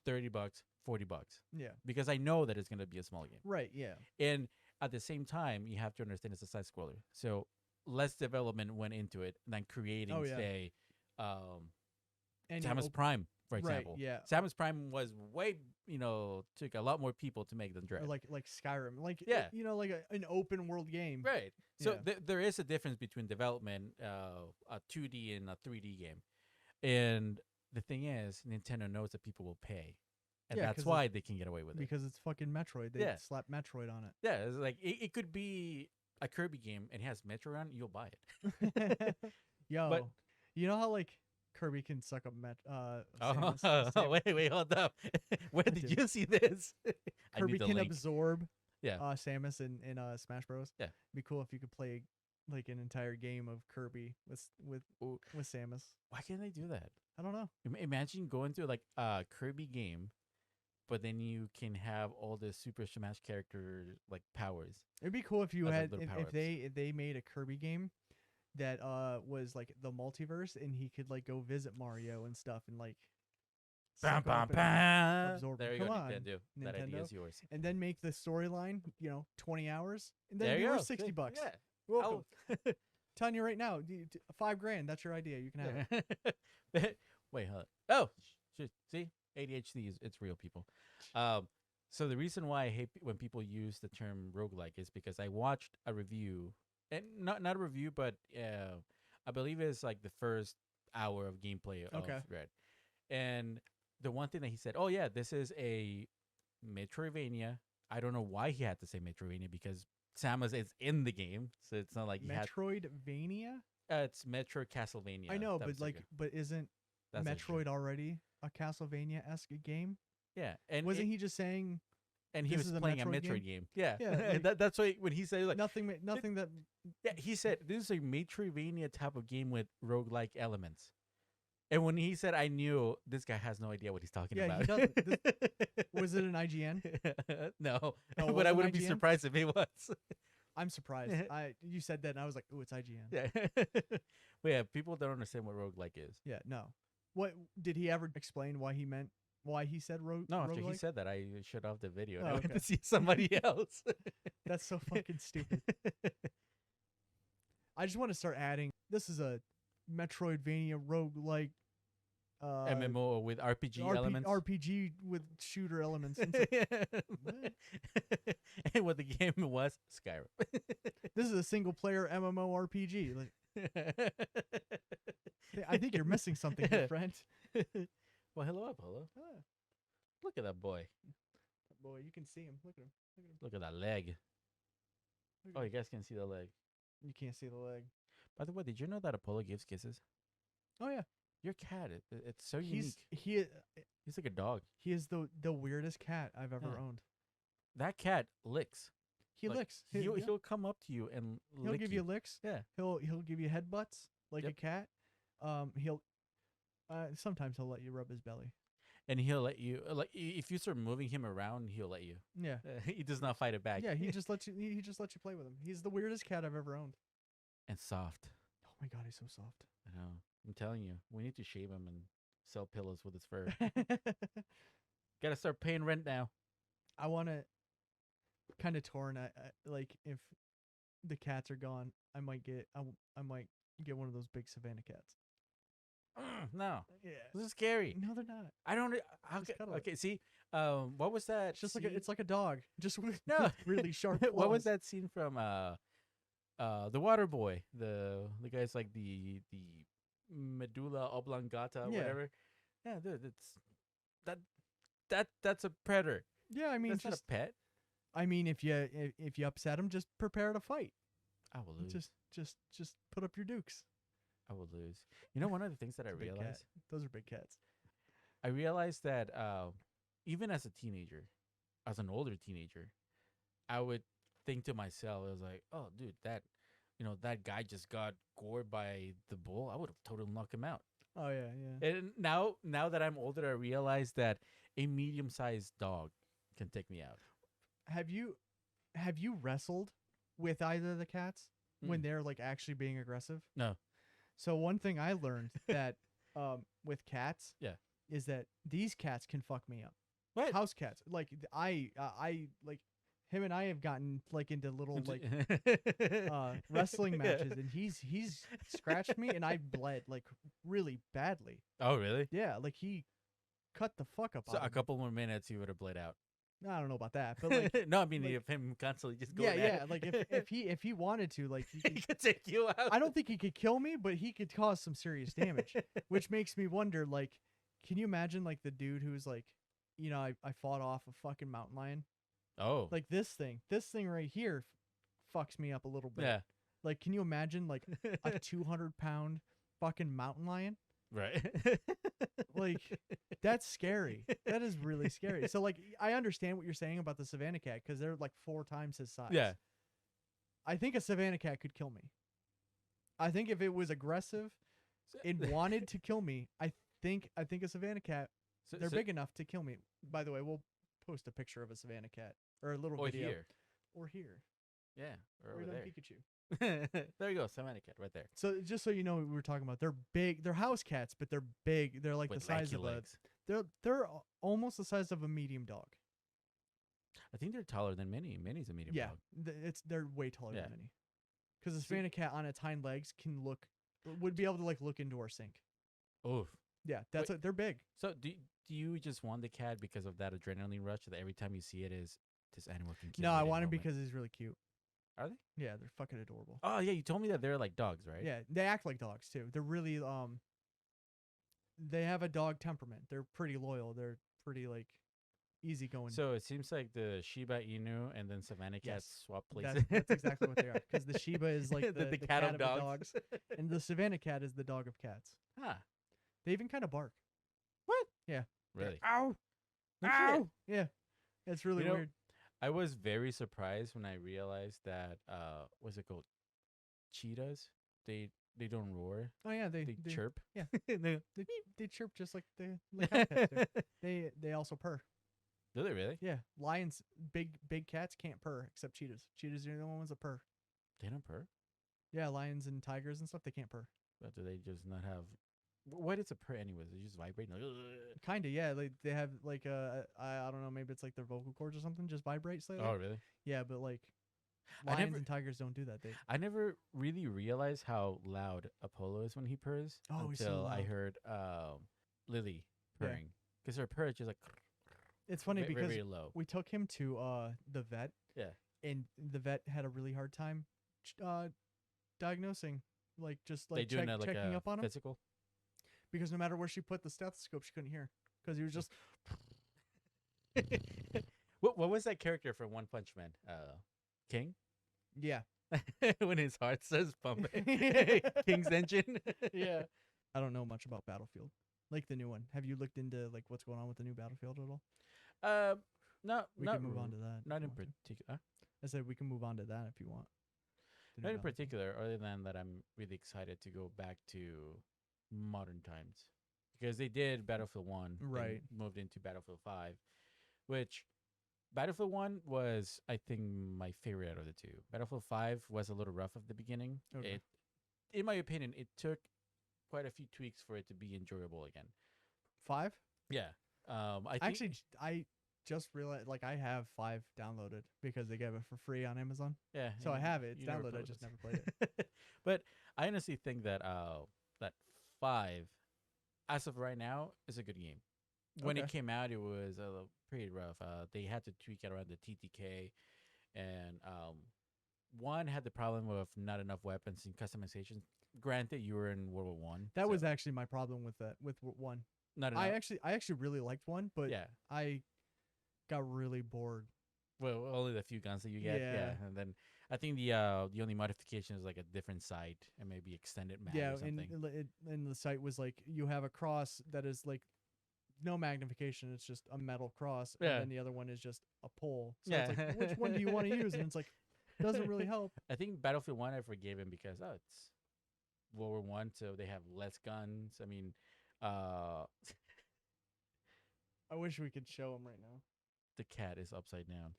S2: $30, $40.
S1: Yeah.
S2: Because I know that it's going to be a small game.
S1: Right, yeah.
S2: And at the same time, you have to understand it's a side scroller. So less development went into it than creating, say, Samus Prime, for example.
S1: Right, yeah.
S2: Samus Prime was way, took a lot more people to make than Dread.
S1: Or like Skyrim. Like,
S2: yeah.
S1: An open world game.
S2: Right. So there is a difference between development, a 2D and a 3D game. And the thing is, Nintendo knows that people will pay. And that's why they can get away with it.
S1: Because it's fucking Metroid. They slap Metroid on it.
S2: Yeah, it's like it could be a Kirby game and it has Metroid on it, you'll buy it.
S1: Yo, but, you know how Kirby can suck up Samus?
S2: Wait, hold up. Where did you see this?
S1: Kirby can absorb Samus in Smash Bros. Yeah. It'd be cool if you could play an entire game of Kirby with Samus.
S2: Why can't they do that?
S1: I don't know.
S2: Imagine going through a Kirby game, but then you can have all the Super Smash character powers.
S1: It'd be cool if you had if they made a Kirby game that was the multiverse, and he could go visit Mario and stuff and
S2: bam, bam, bam.
S1: Absorb.
S2: There you
S1: Come
S2: go,
S1: on,
S2: Nintendo. That idea is yours.
S1: And then make the storyline 20 hours, and then
S2: there
S1: you
S2: go.
S1: $60.
S2: Yeah.
S1: Welcome. Telling you right now, $5,000. That's your idea. You can have
S2: it. Wait, hold on. Oh, see, ADHD it's real, people. So the reason why I hate when people use the term roguelike is because I watched a review, and not a review, but I believe it's like the first hour of gameplay of
S1: Okay.
S2: Red. And the one thing that he said, oh yeah, this is a Metroidvania. I don't know why he had to say Metroidvania because Samus is in the game, so it's not like he had.
S1: Metroidvania?
S2: It's Metro Castlevania.
S1: I know,
S2: type
S1: but
S2: of
S1: like,
S2: stuff.
S1: but isn't
S2: That's a
S1: Metroid
S2: genre.
S1: already a Castlevania-esque game?
S2: Yeah, and
S1: Wasn't he just saying
S2: and he
S1: this
S2: was
S1: is a
S2: playing a
S1: Metroid
S2: Metroid game. Yeah,
S1: Yeah, like-
S2: that's why when he said like
S1: nothing that
S2: yeah, he said this is a Metroidvania type of game with roguelike elements. And when he said, I knew this guy has no idea what he's talking
S1: Yeah,
S2: about.
S1: he doesn't. Was it an IGN?
S2: No,
S1: Oh,
S2: but
S1: was
S2: I
S1: it
S2: wouldn't be
S1: IGN?
S2: surprised if it was.
S1: I'm surprised. You said that and I was like, "Oh, it's IGN."
S2: Yeah, but yeah, people don't understand what roguelike is.
S1: Yeah, no. What did he ever explain why he said
S2: No, after he
S1: roguelike?
S2: said that, I shut off the video and
S1: Oh,
S2: I went
S1: okay.
S2: to see somebody else.
S1: That's so fucking stupid. I just want to start adding. This is a Metroidvania roguelike
S2: MMO with RPG elements.
S1: RPG with shooter elements. And it's like, what?
S2: And what the game was, Skyrim.
S1: This is a single player MMORPG. Like, I think you're missing something, my friend.
S2: Well, hello, Apollo.
S1: Ah,
S2: Look at that boy.
S1: boy, you can see him. Look at him.
S2: Look at that leg.
S1: Look
S2: Oh,
S1: at
S2: you guys can see the leg.
S1: You can't see the leg.
S2: By the way, did you know that Apollo gives kisses?
S1: Oh yeah,
S2: Your cat, it's so unique.
S1: He's
S2: He's like a dog.
S1: he is the weirdest cat I've ever
S2: Yeah.
S1: owned.
S2: That cat licks.
S1: He
S2: Like,
S1: licks.
S2: He'll come up to you and
S1: He'll
S2: lick
S1: give you licks.
S2: Yeah.
S1: He'll give you headbutts like
S2: Yep.
S1: a cat. He'll sometimes he'll let you rub his belly.
S2: And he'll let you if you start moving him around, he'll let you.
S1: Yeah.
S2: He does not fight it back.
S1: Yeah, he just lets you. He just lets you play with him. He's the weirdest cat I've ever owned.
S2: And soft.
S1: Oh my god, he's so soft.
S2: I know. I'm telling you, we need to shave him and sell pillows with his fur. Gotta start paying rent now.
S1: I want to kind of torn. Like if the cats are gone, I might get one of those big Savannah cats.
S2: No,
S1: Yeah.
S2: this is scary.
S1: No, they're not.
S2: I don't. How
S1: Just cuddle it.
S2: okay, see, what was that?
S1: It's just
S2: scene?
S1: it's like a dog, just with
S2: No.
S1: really sharp.
S2: What was
S1: claws.
S2: that scene from? The Water Boy. The guy's like the medulla oblongata,
S1: Yeah.
S2: whatever. Yeah, dude, it's that's a predator.
S1: Yeah, I mean,
S2: That's not
S1: just
S2: a pet.
S1: I mean, if you upset him, just prepare to fight.
S2: I will lose.
S1: Just put up your dukes.
S2: I will lose. You know, one of the things that I
S1: It's a big cat.
S2: realized.
S1: Those are big cats.
S2: I realized that even as a teenager, as an older teenager, I would think to myself, I was like, "Oh, dude, that guy just got gored by the bull. I would have totally knocked him out."
S1: Oh yeah, yeah.
S2: And now that I'm older, I realize that a medium-sized dog can take me out.
S1: Have you wrestled with either of the cats when
S2: Mm.
S1: they're like actually being aggressive?
S2: No.
S1: So one thing I learned that with cats,
S2: Yeah.
S1: is that these cats can fuck me up.
S2: What?
S1: House cats, like I like him and I have gotten like into little like wrestling matches, and he's scratched me and I bled like really badly.
S2: Oh, really?
S1: Yeah, like he cut the fuck up.
S2: So
S1: out
S2: a
S1: of me.
S2: couple more minutes, you would have bled out.
S1: I don't know about that, but like
S2: No, I mean,
S1: like-
S2: if him constantly just
S1: yeah,
S2: going
S1: yeah,
S2: at it.
S1: like if he wanted to, like he
S2: he
S1: could,
S2: could take you out.
S1: I don't think he could kill me, but he could cause some serious damage, which makes me wonder, like, can you imagine like the dude who's like, I fought off a fucking mountain lion,
S2: Oh,
S1: like this thing right here fucks me up a little bit.
S2: yeah,
S1: Like, can you imagine like a 200-pound fucking mountain lion?
S2: right.
S1: Like, that's scary. That is really scary. So like, I understand what you're saying about the Savannah cat because they're like 4 times his size.
S2: Yeah.
S1: I think a Savannah cat could kill me. I think if it was aggressive and wanted to kill me, I think a Savannah cat,
S2: So-
S1: they're
S2: so-
S1: big enough to kill me. By the way, we'll post a picture of a Savannah cat or a little
S2: Or
S1: video.
S2: here.
S1: Or here.
S2: Yeah, or
S1: Or
S2: over
S1: on
S2: there.
S1: Pikachu.
S2: There you go, Savannah cat right there.
S1: So just so you know what we were talking about, they're big. They're house cats, but they're big. They're like
S2: With
S1: the size
S2: lanky
S1: of
S2: legs.
S1: they're almost the size of a medium dog.
S2: I think they're taller than Minnie. Minnie's a medium
S1: Yeah,
S2: dog.
S1: they're way taller
S2: Yeah.
S1: than Minnie. Because a Savannah cat on its hind legs would be able to like look into our sink.
S2: Oof.
S1: Yeah, that's they're big.
S2: So do you just want the cat because of that adrenaline rush that every time you see it is this animal can kill
S1: No,
S2: me at
S1: I
S2: any
S1: want him
S2: moment?
S1: because he's really cute.
S2: Are they?
S1: Yeah, they're fucking adorable.
S2: Oh yeah, you told me that they're like dogs, right?
S1: Yeah, they act like dogs too. They're really they have a dog temperament. They're pretty loyal. They're pretty like easygoing.
S2: So it seems like the Shiba Inu and then Savannah
S1: Yes.
S2: cats swap places.
S1: That's exactly what they are. Because the Shiba is like the cat of the
S2: dogs.
S1: dogs, and the Savannah cat is the dog of cats.
S2: Huh.
S1: They even kind of bark.
S2: What?
S1: Yeah.
S2: Really?
S1: Ow!
S2: No
S1: Ow!
S2: shit.
S1: Yeah. It's really
S2: You know,
S1: weird.
S2: I was very surprised when I realized that what's it called? Cheetahs. They don't roar.
S1: Oh yeah,
S2: They chirp.
S1: Yeah.
S2: they,
S1: They chirp just like the house cats do. They also purr.
S2: do they really?
S1: Yeah. Lions, big cats can't purr except cheetahs. Cheetahs are the only ones that purr.
S2: They don't purr.
S1: Yeah, lions and tigers and stuff, they can't purr.
S2: But do they just not have? What is a purr anyways? They just vibrate. Like,
S1: Kinda, yeah. Like they have like I don't know, maybe it's like their vocal cords or something just vibrate slightly.
S2: oh really?
S1: Yeah, but like
S2: I
S1: lions
S2: never-
S1: and tigers don't do that. They
S2: I never really realized how loud Apollo is when he purrs
S1: Oh, he's so
S2: until I
S1: loud.
S2: heard Lily
S1: Yeah.
S2: purring because her purr is just like
S1: It's funny
S2: very,
S1: because
S2: very low.
S1: we took him to the vet.
S2: Yeah.
S1: And the vet had a really hard time diagnosing, like just
S2: They
S1: like
S2: doing like
S1: checking
S2: a
S1: up on him
S2: physical.
S1: because no matter where she put the stethoscope, she couldn't hear because he was just
S2: What was that character from One Punch Man? King.
S1: yeah.
S2: When his heart starts pumping. King's engine.
S1: Yeah. I don't know much about Battlefield, like the new one. Have you looked into like what's going on with the new Battlefield at all?
S2: No,
S1: We
S2: not
S1: can move on to that. if
S2: Not
S1: you
S2: in
S1: want to.
S2: particular.
S1: I said we can move on to that if you want. The new
S2: Not in
S1: Battlefield.
S2: particular, other than that, I'm really excited to go back to modern times because they did Battlefield 1, then
S1: Right.
S2: moved into Battlefield 5, which Battlefield 1 was, I think, my favorite out of the two. Battlefield 5 was a little rough at the beginning.
S1: Okay.
S2: In my opinion, it took quite a few tweaks for it to be enjoyable again.
S1: 5?
S2: Yeah. I think
S1: Actually, I just realized like I have 5 downloaded because they gave it for free on Amazon.
S2: yeah.
S1: So I
S2: you-
S1: have it. It's
S2: you never
S1: downloaded. I
S2: played
S1: just
S2: it.
S1: never played it.
S2: But I honestly think that that 5, as of right now, is a good game. When it
S1: Okay.
S2: came out, it was pretty rough. They had to tweak it around the TTK, and 1 had the problem of not enough weapons and customizations. Granted, you were in World War One.
S1: That was actually my problem with that with 1.
S2: not enough.
S1: I actually really liked 1, but
S2: yeah.
S1: I got really bored.
S2: Well, only the few guns that you get.
S1: Yeah.
S2: And then I think the only modification is like a different sight and maybe extended mag
S1: Yeah,
S2: or something.
S1: and the site was like you have a cross that is like no magnification. It's just a metal cross,
S2: Yeah.
S1: and then the other one is just a pole. So
S2: Yeah.
S1: it's like, which one do you want to use? And it's like doesn't really help.
S2: I think Battlefield 1 I forgave him because it's World War One, so they have less guns. I mean,
S1: I wish we could show them right now.
S2: the cat is upside down.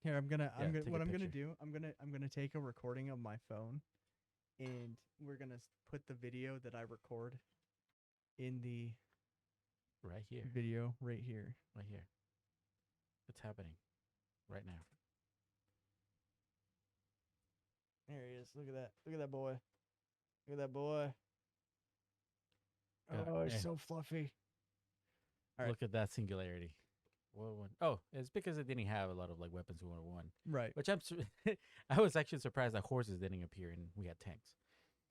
S1: Here, I'm gonna
S2: take a
S1: what I'm gonna
S2: picture.
S1: do. I'm gonna take a recording of my phone, and we're gonna put the video that I record in the
S2: Right here.
S1: video right here.
S2: Right here. It's happening right now.
S1: There he is. Look at that. Look at that boy. Look at that boy. Oh, he's
S2: yeah.
S1: so fluffy. All right.
S2: Look at that singularity. World War One. Oh, it's because it didn't have a lot of like weapons in World War One.
S1: Right.
S2: Which I was actually surprised that horses didn't appear and we had tanks.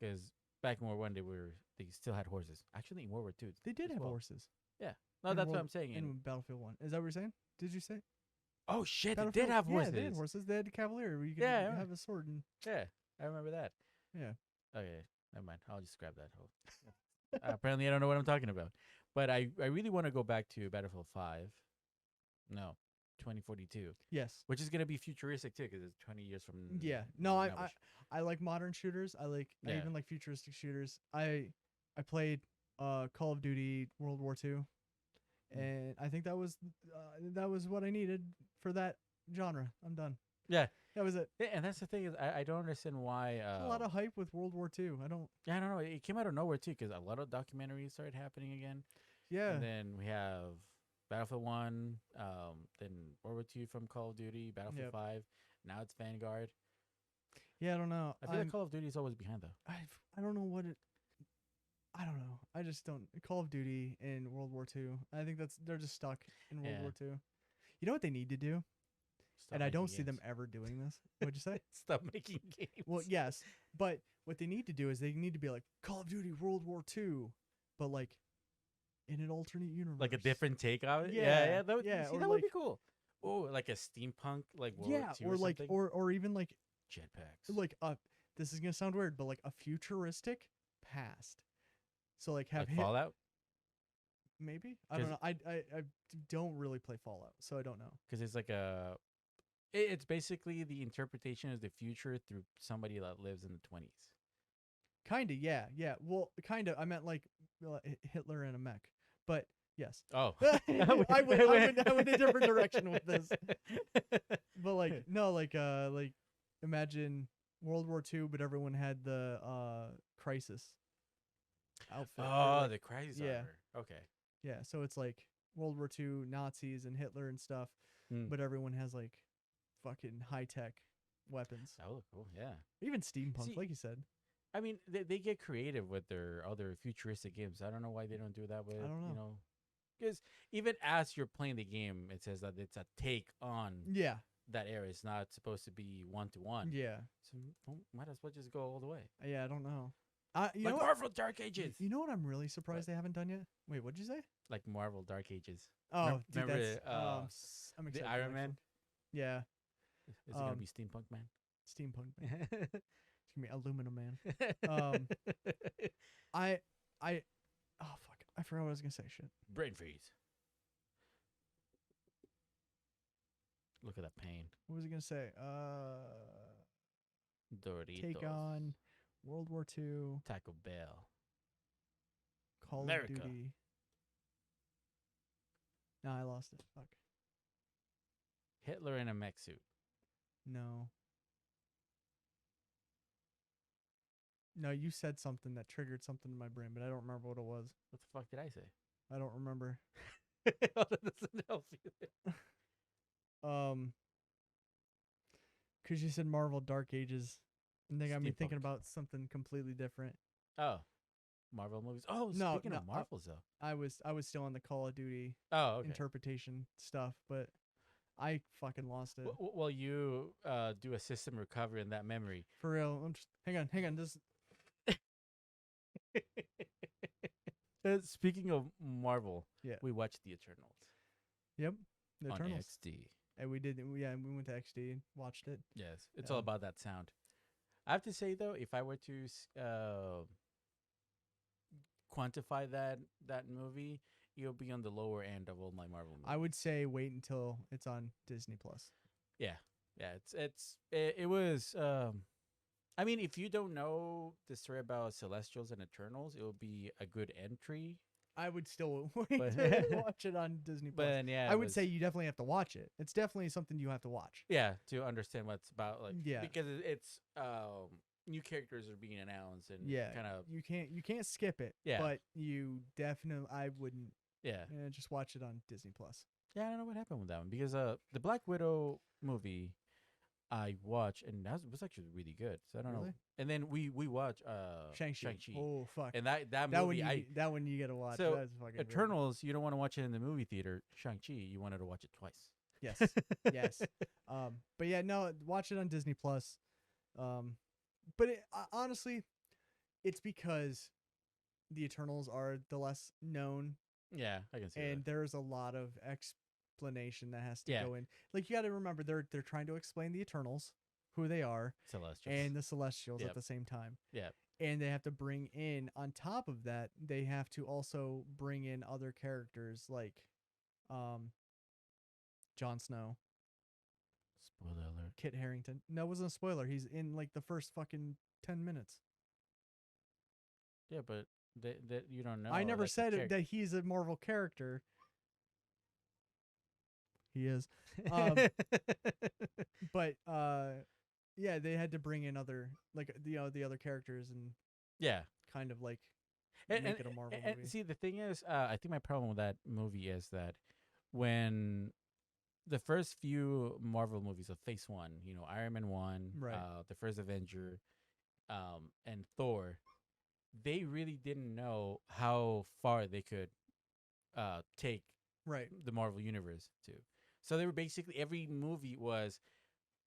S2: Because back in World War One they still had horses. Actually in World War Two.
S1: They did
S2: as
S1: have
S2: well.
S1: horses.
S2: No,
S1: in
S2: that's what
S1: World-
S2: I'm saying.
S1: In Battlefield 1. Is that what you're saying? Did you say?
S2: Oh shit, they
S1: Battlefield-
S2: did have horses.
S1: Yeah, they had horses. They had cavalry where you could
S2: Yeah,
S1: have a sword and
S2: Yeah, I remember that.
S1: yeah.
S2: Okay, never mind. I'll just grab that whole. Apparently, I don't know what I'm talking about. But I really want to go back to Battlefield 5. No, 2042,
S1: Yes.
S2: which is gonna be futuristic too, because it's 20 years from.
S1: Yeah. No,
S2: now,
S1: I like modern shooters. I
S2: Yeah.
S1: even like futuristic shooters. I played Call of Duty World War II, and I think that was what I needed for that genre. I'm done.
S2: Yeah.
S1: That was it.
S2: Yeah, and that's the thing is I don't understand why.
S1: A lot of hype with World War II. I don't.
S2: Yeah, I don't know. It came out of nowhere too, because a lot of documentaries started happening again.
S1: Yeah.
S2: And then we have Battlefield 1, then World War 2 from Call of Duty, Battlefield
S1: Yep.
S2: 5. Now it's Vanguard.
S1: Yeah. I don't know.
S2: I feel like Call of Duty is always behind though.
S1: I don't know what it. I don't know. I just don't. Call of Duty and World War II. I think they're just stuck in World
S2: Yeah.
S1: War II. You know what they need to do and I don't see them ever doing this. What'd you say?
S2: Stop making games.
S1: Well, yes, but what they need to do is they need to be like Call of Duty World War II, but like in an alternate universe,
S2: like a different take on it.
S1: Yeah,
S2: That would,
S1: yeah,
S2: see,
S1: or
S2: that would be
S1: like-
S2: cool. Oh, like a steampunk, like World
S1: yeah,
S2: War II
S1: or like
S2: something?
S1: or even like
S2: Jetpacks.
S1: this is gonna sound weird, but like a futuristic past. So like have
S2: Like Fallout,
S1: maybe I don't know. I don't really play Fallout, so I don't know.
S2: because it's like a. It's basically the interpretation of the future through somebody that lives in the 20s.
S1: Kinda, yeah, yeah. Well, kinda. I meant like Hitler in a mech, but yes.
S2: Oh,
S1: I went a different direction with this. But like no, like imagine World War II, but everyone had the crisis outfit.
S2: Oh,
S1: like,
S2: the crisis
S1: yeah.
S2: armor. Okay.
S1: yeah. So it's like World War II Nazis and Hitler and stuff, but everyone has like fucking high tech weapons.
S2: That would look cool. Yeah.
S1: Even steampunk,
S2: See,
S1: like you said.
S2: I mean, they get creative with their other futuristic games. I don't know why they don't do that with,
S1: don't know.
S2: you know, because even as you're playing the game, it says that it's a take on
S1: Yeah,
S2: that era. It's not supposed to be 1-to-1.
S1: yeah,
S2: So might as well just go all the way.
S1: yeah. I don't know. You
S2: Like
S1: know what?
S2: Marvel Dark Ages.
S1: You know what I'm really surprised they haven't done yet? Wait, what'd you say?
S2: Like Marvel Dark Ages.
S1: Oh, dude,
S2: remember
S1: that's I'm excited
S2: the
S1: for
S2: Iron
S1: next
S2: Man?
S1: one. Yeah,
S2: Is it gonna be Steampunk Man?
S1: steampunk. Man. It's gonna be aluminum man. I oh fuck, I forgot what I was gonna say. Shit.
S2: Brain freeze. Look at that pain.
S1: What was I gonna say?
S2: Doritos.
S1: Take on World War II,
S2: Taco Bell.
S1: Call
S2: America.
S1: of Duty. No, I lost it. Fuck.
S2: Hitler in a mech suit.
S1: No. No, you said something that triggered something in my brain, but I don't remember what it was.
S2: What the fuck did I say?
S1: I don't remember.
S2: Oh, that doesn't help you.
S1: Because you said Marvel Dark Ages, and they got me thinking
S2: Steampunk.
S1: about something completely different.
S2: Oh, Marvel movies. Oh,
S1: No,
S2: speaking
S1: no,
S2: of Marvels, though.
S1: I was still on the Call of Duty
S2: Oh, okay.
S1: interpretation stuff, but I fucking lost it.
S2: Well, you do a system recovery in that memory.
S1: For real. I'm just hang on. This
S2: Speaking of Marvel,
S1: Yeah.
S2: we watched The Eternals
S1: Yep. The
S2: on
S1: Eternals.
S2: XD.
S1: And we did we went to XD and watched it.
S2: Yes, it's
S1: Yeah.
S2: all about that sound. I have to say though, if I were to quantify that movie, it'll be on the lower end of all my Marvel movies.
S1: I would say wait until it's on Disney Plus.
S2: Yeah, it was. I mean, if you don't know the story about Celestials and Eternals, it will be a good entry.
S1: I would still wait
S2: But-
S1: to watch it on Disney Plus.
S2: But yeah,
S1: I
S2: it
S1: would
S2: was-
S1: say you definitely have to watch it. It's definitely something you have to watch.
S2: yeah, to understand what it's about, like
S1: Yeah.
S2: because it's new characters are being announced and
S1: Yeah.
S2: kind of
S1: You can't skip it.
S2: Yeah.
S1: But you definitely I wouldn't
S2: yeah.
S1: just watch it on Disney Plus.
S2: Yeah, I don't know what happened with that one because the Black Widow movie I watched and that was actually really good. So I don't know.
S1: Really?
S2: And then we watched
S1: Shang-Chi. Oh fuck.
S2: and that
S1: that
S2: movie
S1: that one you gotta watch.
S2: So,
S1: That's fucking great.
S2: Eternals you don't want to watch it in the movie theater. Shang-Chi you wanted to watch it twice.
S1: Yes. Yes. But yeah, no, watch it on Disney Plus. But honestly, it's because the Eternals are the less known,
S2: Yeah, I can see
S1: and
S2: that.
S1: there's a lot of explanation that has to
S2: Yeah.
S1: go in. Like you got to remember, they're trying to explain the Eternals, who they are,
S2: Celestials.
S1: and the Celestials
S2: Yep.
S1: at the same time.
S2: Yeah.
S1: And they have to bring in, on top of that, they have to also bring in other characters like, Jon Snow,
S2: Spoiler alert.
S1: Kit Harington. No, it wasn't a spoiler. He's in like the first fucking 10 minutes.
S2: Yeah, but that you don't know.
S1: I never
S2: like, the
S1: said
S2: charac-
S1: that he's a Marvel character. He is. But yeah, they had to bring in other like the other characters and
S2: yeah.
S1: kind of like
S2: And,
S1: make it a Marvel
S2: and
S1: movie.
S2: see, the thing is, I think my problem with that movie is that when the first few Marvel movies of Phase 1, you know, Iron Man 1,
S1: Right.
S2: the first Avenger, and Thor, they really didn't know how far they could take
S1: Right.
S2: the Marvel universe to. So they were basically every movie was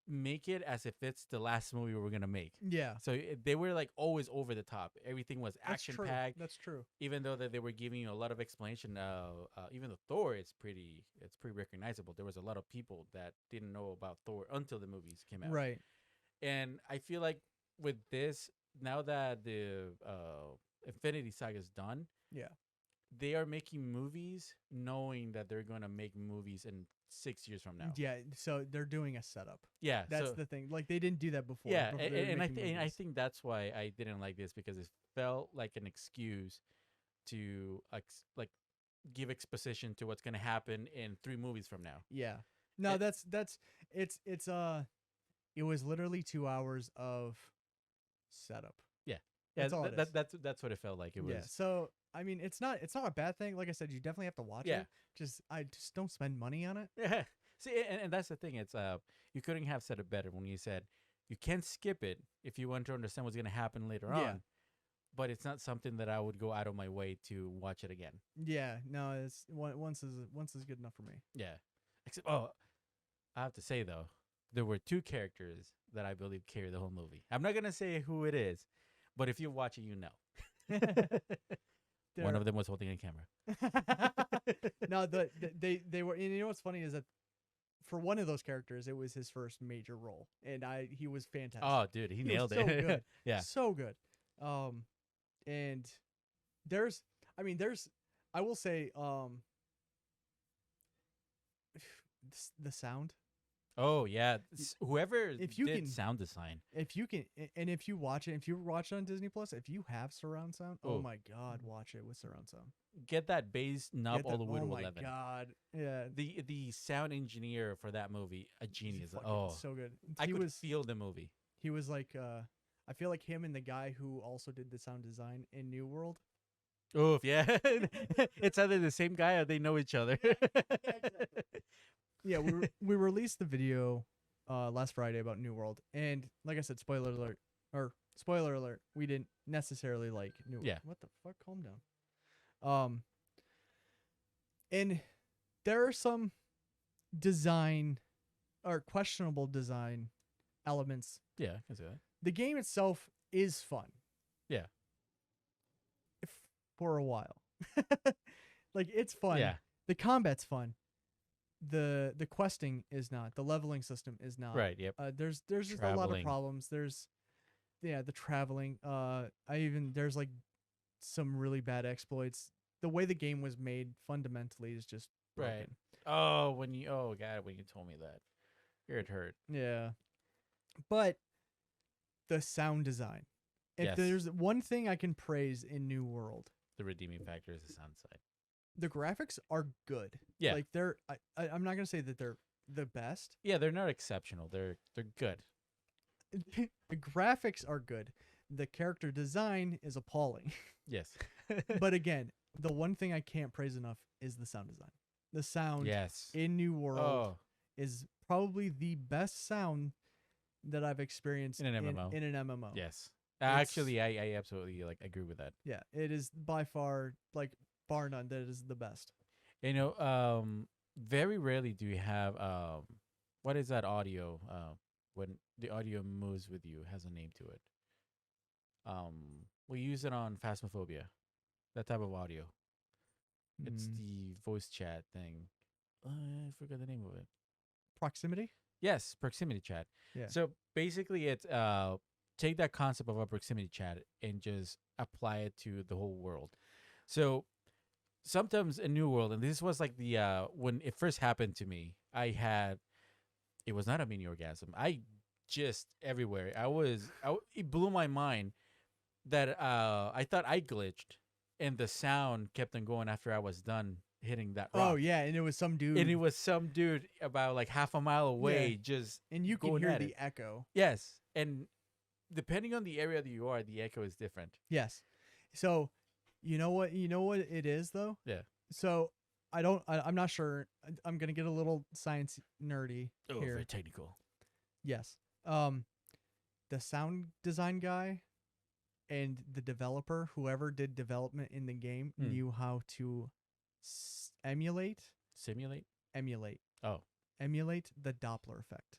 S2: make it as if it's the last movie we were gonna make.
S1: Yeah.
S2: So they were like always over the top. Everything was action packed.
S1: That's true.
S2: Even though that they were giving you a lot of explanation. Even though Thor is pretty recognizable. There was a lot of people that didn't know about Thor until the movies came out.
S1: Right.
S2: And I feel like with this, now that the Infinity Saga is done,
S1: yeah,
S2: they are making movies knowing that they're going to make movies in 6 years from now.
S1: Yeah, so they're doing a setup.
S2: Yeah,
S1: that's the thing. Like they didn't do that before.
S2: Yeah, and I think that's why I didn't like this, because it felt like an excuse to like give exposition to what's going to happen in 3 movies from now.
S1: Yeah. No, it was literally 2 hours of setup.
S2: Yeah.
S1: That's all
S2: that's what it felt like. It was.
S1: Yeah. So I mean, it's not a bad thing. Like I said, you definitely have to watch it. I just don't spend money on it.
S2: Yeah. See, and that's the thing. It's you couldn't have said it better when you said you can't skip it if you want to understand what's going to happen later on. But it's not something that I would go out of my way to watch it again.
S1: Yeah. No, it's once is good enough for me.
S2: Yeah. Except, I have to say though, there were 2 characters that I believe carry the whole movie. I'm not gonna say who it is, but if you watch it, you know. One of them was holding a camera.
S1: No, they were. And you know what's funny is that for one of those characters, it was his first major role, and he was fantastic.
S2: Oh, dude, he nailed it.
S1: So good.
S2: Yeah,
S1: so good. And I will say, the sound.
S2: Oh yeah, whoever
S1: if you
S2: did
S1: can
S2: sound design.
S1: If you can, and if you watch it on Disney Plus, if you have surround sound, oh my god, watch it with surround sound.
S2: Get that bass knob all the way to 11.
S1: Oh my god, yeah.
S2: The sound engineer for that movie, a genius.
S1: So good.
S2: I could feel the movie.
S1: He was like, I feel like him and the guy who also did the sound design in New World.
S2: Oh yeah, it's either the same guy or they know each other.
S1: Yeah, exactly. Yeah, we released the video last Friday about New World, and like I said, spoiler alert, we didn't necessarily like New World.
S2: Yeah.
S1: What the fuck? Calm down. And there are some design or questionable design elements.
S2: Yeah, I can see that.
S1: The game itself is fun.
S2: Yeah.
S1: For a while. Like it's fun.
S2: Yeah.
S1: The combat's fun. The questing is not. The leveling system is not.
S2: Right. Yep.
S1: There's just a lot of problems. There's the traveling. There's like some really bad exploits. The way the game was made fundamentally is just broken.
S2: Right. Oh, when you told me that, it hurt.
S1: Yeah. But the sound design. If there's one thing I can praise in New World,
S2: the redeeming factor is the sound side.
S1: The graphics are good.
S2: Yeah.
S1: Like I'm not gonna say that they're the best.
S2: Yeah, they're not exceptional. They're good.
S1: The graphics are good. The character design is appalling.
S2: Yes.
S1: But again, the one thing I can't praise enough is the sound design. The sound in New World is probably the best sound that I've experienced in an MMO.
S2: Yes. Actually, I absolutely agree with that.
S1: Yeah, it is by far, bar none, that is the best.
S2: You know, very rarely do you have what is that audio? When the audio moves with you, has a name to it. We use it on Phasmophobia. That type of audio. It's the voice chat thing. I forgot the name of it.
S1: Proximity?
S2: Yes, proximity chat.
S1: Yeah.
S2: So basically, it's take that concept of a proximity chat and just apply it to the whole world. So sometimes in New World, and this was like the when it first happened to me, it was not a mini orgasm. I just everywhere. It blew my mind that I thought I glitched, and the sound kept on going after I was done hitting that rock.
S1: Oh yeah, and it was some dude.
S2: And it was some dude about like half a mile away, just
S1: and you can hear the echo.
S2: Yes, and depending on the area that you are, the echo is different.
S1: Yes. So, you know what it is though?
S2: Yeah.
S1: So I'm not sure. I'm gonna get a little science nerdy here.
S2: Very technical.
S1: Yes. The sound design guy and the developer, whoever did development in the game, knew how to simulate.
S2: Oh.
S1: emulate the Doppler effect.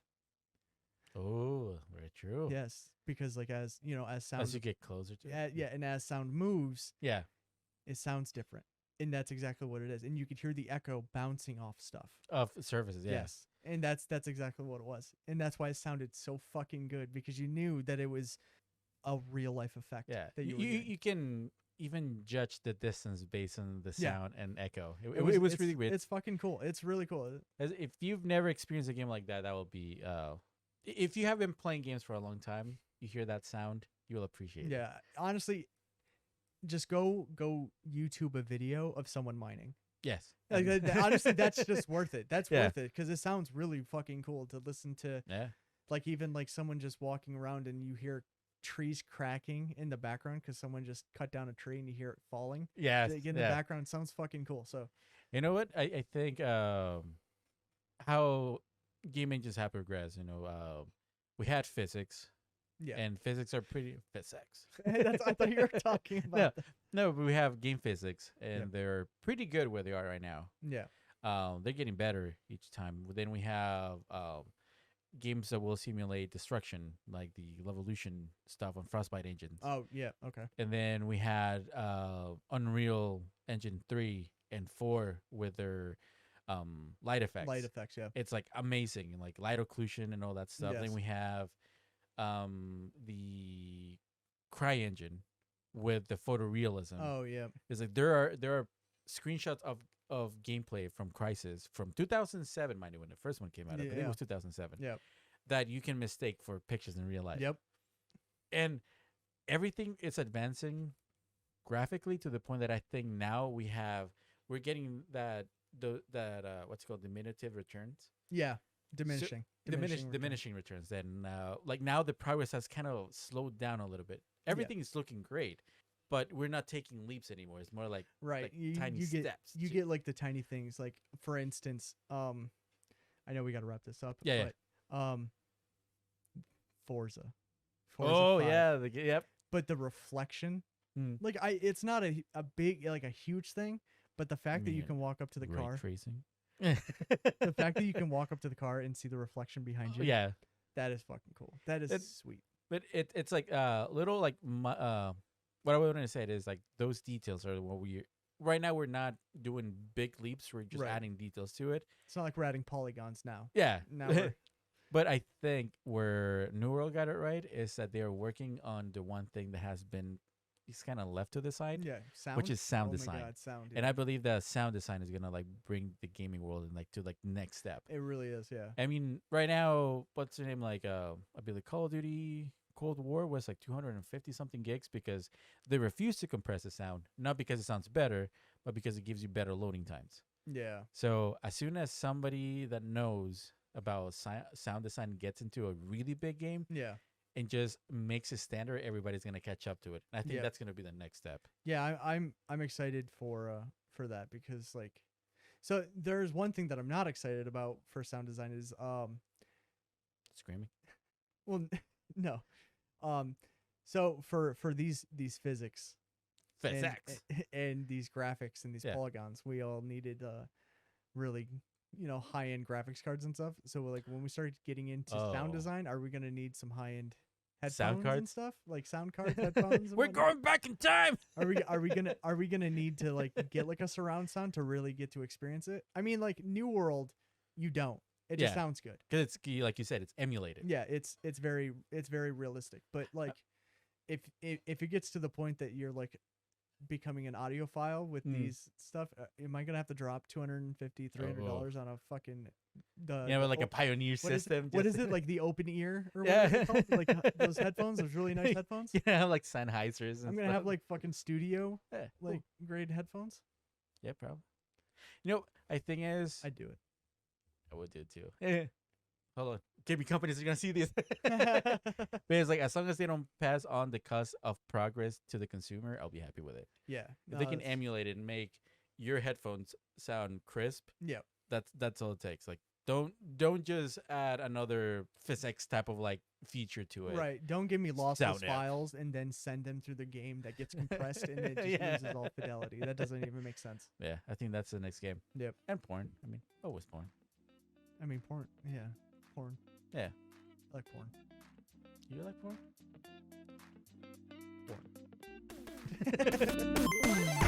S2: Oh, very true.
S1: Yes, because like as you know, as sound
S2: As you get closer to it.
S1: yeah, and as sound moves,
S2: Yeah.
S1: it sounds different, and that's exactly what it is. And you could hear the echo bouncing off stuff.
S2: Of surfaces, yeah.
S1: Yes, and that's exactly what it was, and that's why it sounded so fucking good because you knew that it was a real life effect.
S2: Yeah.
S1: that
S2: You can even judge the distance based on the
S1: Yeah.
S2: sound and echo. It
S1: was
S2: was really weird.
S1: It's fucking cool. It's really cool.
S2: If you've never experienced a game like that, that will be if you have been playing games for a long time, you hear that sound, you will appreciate it.
S1: Yeah, honestly, just go YouTube a video of someone mining.
S2: Yes.
S1: Like, honestly, that's just worth it. That's
S2: Yeah.
S1: worth it because it sounds really fucking cool to listen to.
S2: Yeah.
S1: Like even like someone just walking around and you hear trees cracking in the background because someone just cut down a tree and you hear it falling.
S2: Yes.
S1: Like, in the background, it sounds fucking cool. So
S2: You know what? I think how gaming just had progressed. We had physics,
S1: yeah,
S2: and physics are pretty physics.
S1: I thought you were talking about.
S2: No, but we have game physics, and
S1: Yeah.
S2: they're pretty good where they are right now.
S1: Yeah,
S2: They're getting better each time. Then we have games that will simulate destruction, like the Evolution stuff on Frostbite engines.
S1: oh yeah, okay,
S2: And then we had Unreal Engine 3 and 4 with their light effects.
S1: light effects. Yeah,
S2: It's like amazing, like light occlusion and all that stuff.
S1: Yes.
S2: Then we have the Cry engine with the photorealism.
S1: oh yeah,
S2: It's like there are screenshots of gameplay from Crysis from 2007, mind you, when the first one came out. I believe
S1: Yeah.
S2: it was 2007.
S1: Yep.
S2: That you can mistake for pictures in real life.
S1: yep,
S2: And everything is advancing graphically to the point that I think now we're getting that what's it called, diminutive returns.
S1: yeah, diminishing, return.
S2: Diminishing returns. Then like now the progress has kind of slowed down a little bit. Everything is looking great, but we're not taking leaps anymore. It's more like
S1: Right,
S2: like tiny
S1: you get
S2: steps.
S1: you get like the tiny things. Like for instance, I know we got to wrap this up.
S2: Yeah,
S1: but, Forza.
S2: Oh
S1: 5.
S2: yeah, yep.
S1: But the reflection,
S2: Mm.
S1: like it's not a big, like a huge thing, but the fact that you
S2: mean
S1: can walk up to the
S2: Ray
S1: car,
S2: tracing.
S1: the fact that you can walk up to the car and see the reflection behind you,
S2: Yeah,
S1: that is fucking cool. That is sweet.
S2: but it's like little like what I want to say is like those details are what we right now we're not doing big leaps. We're just
S1: Right.
S2: adding details to it.
S1: It's not like we're adding polygons now.
S2: Yeah.
S1: Now we're,
S2: But I think where New World got it right is that they are working on the one thing that has been it's kind of left to the side,
S1: yeah, sound,
S2: which is sound
S1: oh my
S2: design.
S1: God, sound.
S2: And
S1: yeah.
S2: I believe that sound design is gonna like bring the gaming world in like to like next step.
S1: It really is. Yeah.
S2: I mean, right now, what's the name? Like, I believe Call of Duty Cold War was like 250 something gigs because they refuse to compress the sound, not because it sounds better, but because it gives you better loading times.
S1: Yeah.
S2: So as soon as somebody that knows about sound design gets into a really big game
S1: Yeah.
S2: and just makes it standard, everybody's gonna catch up to it. And I think
S1: Yeah.
S2: that's gonna be the next step.
S1: Yeah, I'm excited for that because like, so there's one thing that I'm not excited about for sound design is
S2: Screaming.
S1: well no, so for these physics
S2: Physics.
S1: and these graphics and these
S2: Yeah.
S1: polygons, we all needed really high end graphics cards and stuff. So like when we start getting into sound
S2: Oh.
S1: design, are we gonna need some high end headphones
S2: Sound
S1: and
S2: cards?
S1: stuff like sound cards, headphones? and
S2: We're
S1: whatnot?
S2: going back in time.
S1: Are we gonna need to like get like a surround sound to really get to experience it? I mean, like New World, you don't. It just
S2: Yeah.
S1: sounds good.
S2: Because it's like you said, it's emulated.
S1: Yeah, it's very realistic. But like, if it gets to the point that you're like becoming an audiophile with these stuff, am I gonna have to drop $250, $300 on a fucking
S2: But like a Pioneer system.
S1: What is it, like the open ear or
S2: Yeah.
S1: what is it called? Like those headphones, those really nice headphones.
S2: Yeah, like Sennheisers. And
S1: I'm gonna
S2: stuff.
S1: have like fucking studio
S2: Yeah,
S1: like grade headphones.
S2: yeah, probably. I think is
S1: I'd do it.
S2: I would do too. Hold on, gaming companies are gonna see this. But it's like as long as they don't pass on the cusp of progress to the consumer, I'll be happy with it.
S1: Yeah,
S2: If they can emulate it and make your headphones sound crisp,
S1: yeah,
S2: that's all it takes. Like don't just add another physics type of like feature to it.
S1: right. Don't give me lossless
S2: Sound app.
S1: files and then send them through the game that gets compressed and it just
S2: Yeah.
S1: loses all fidelity. That doesn't even make sense.
S2: Yeah, I think that's the next game.
S1: Yep.
S2: And porn. I mean, always porn.
S1: I mean, porn. Yeah, porn.
S2: Yeah.
S1: I like porn.
S2: You like porn?
S1: Porn.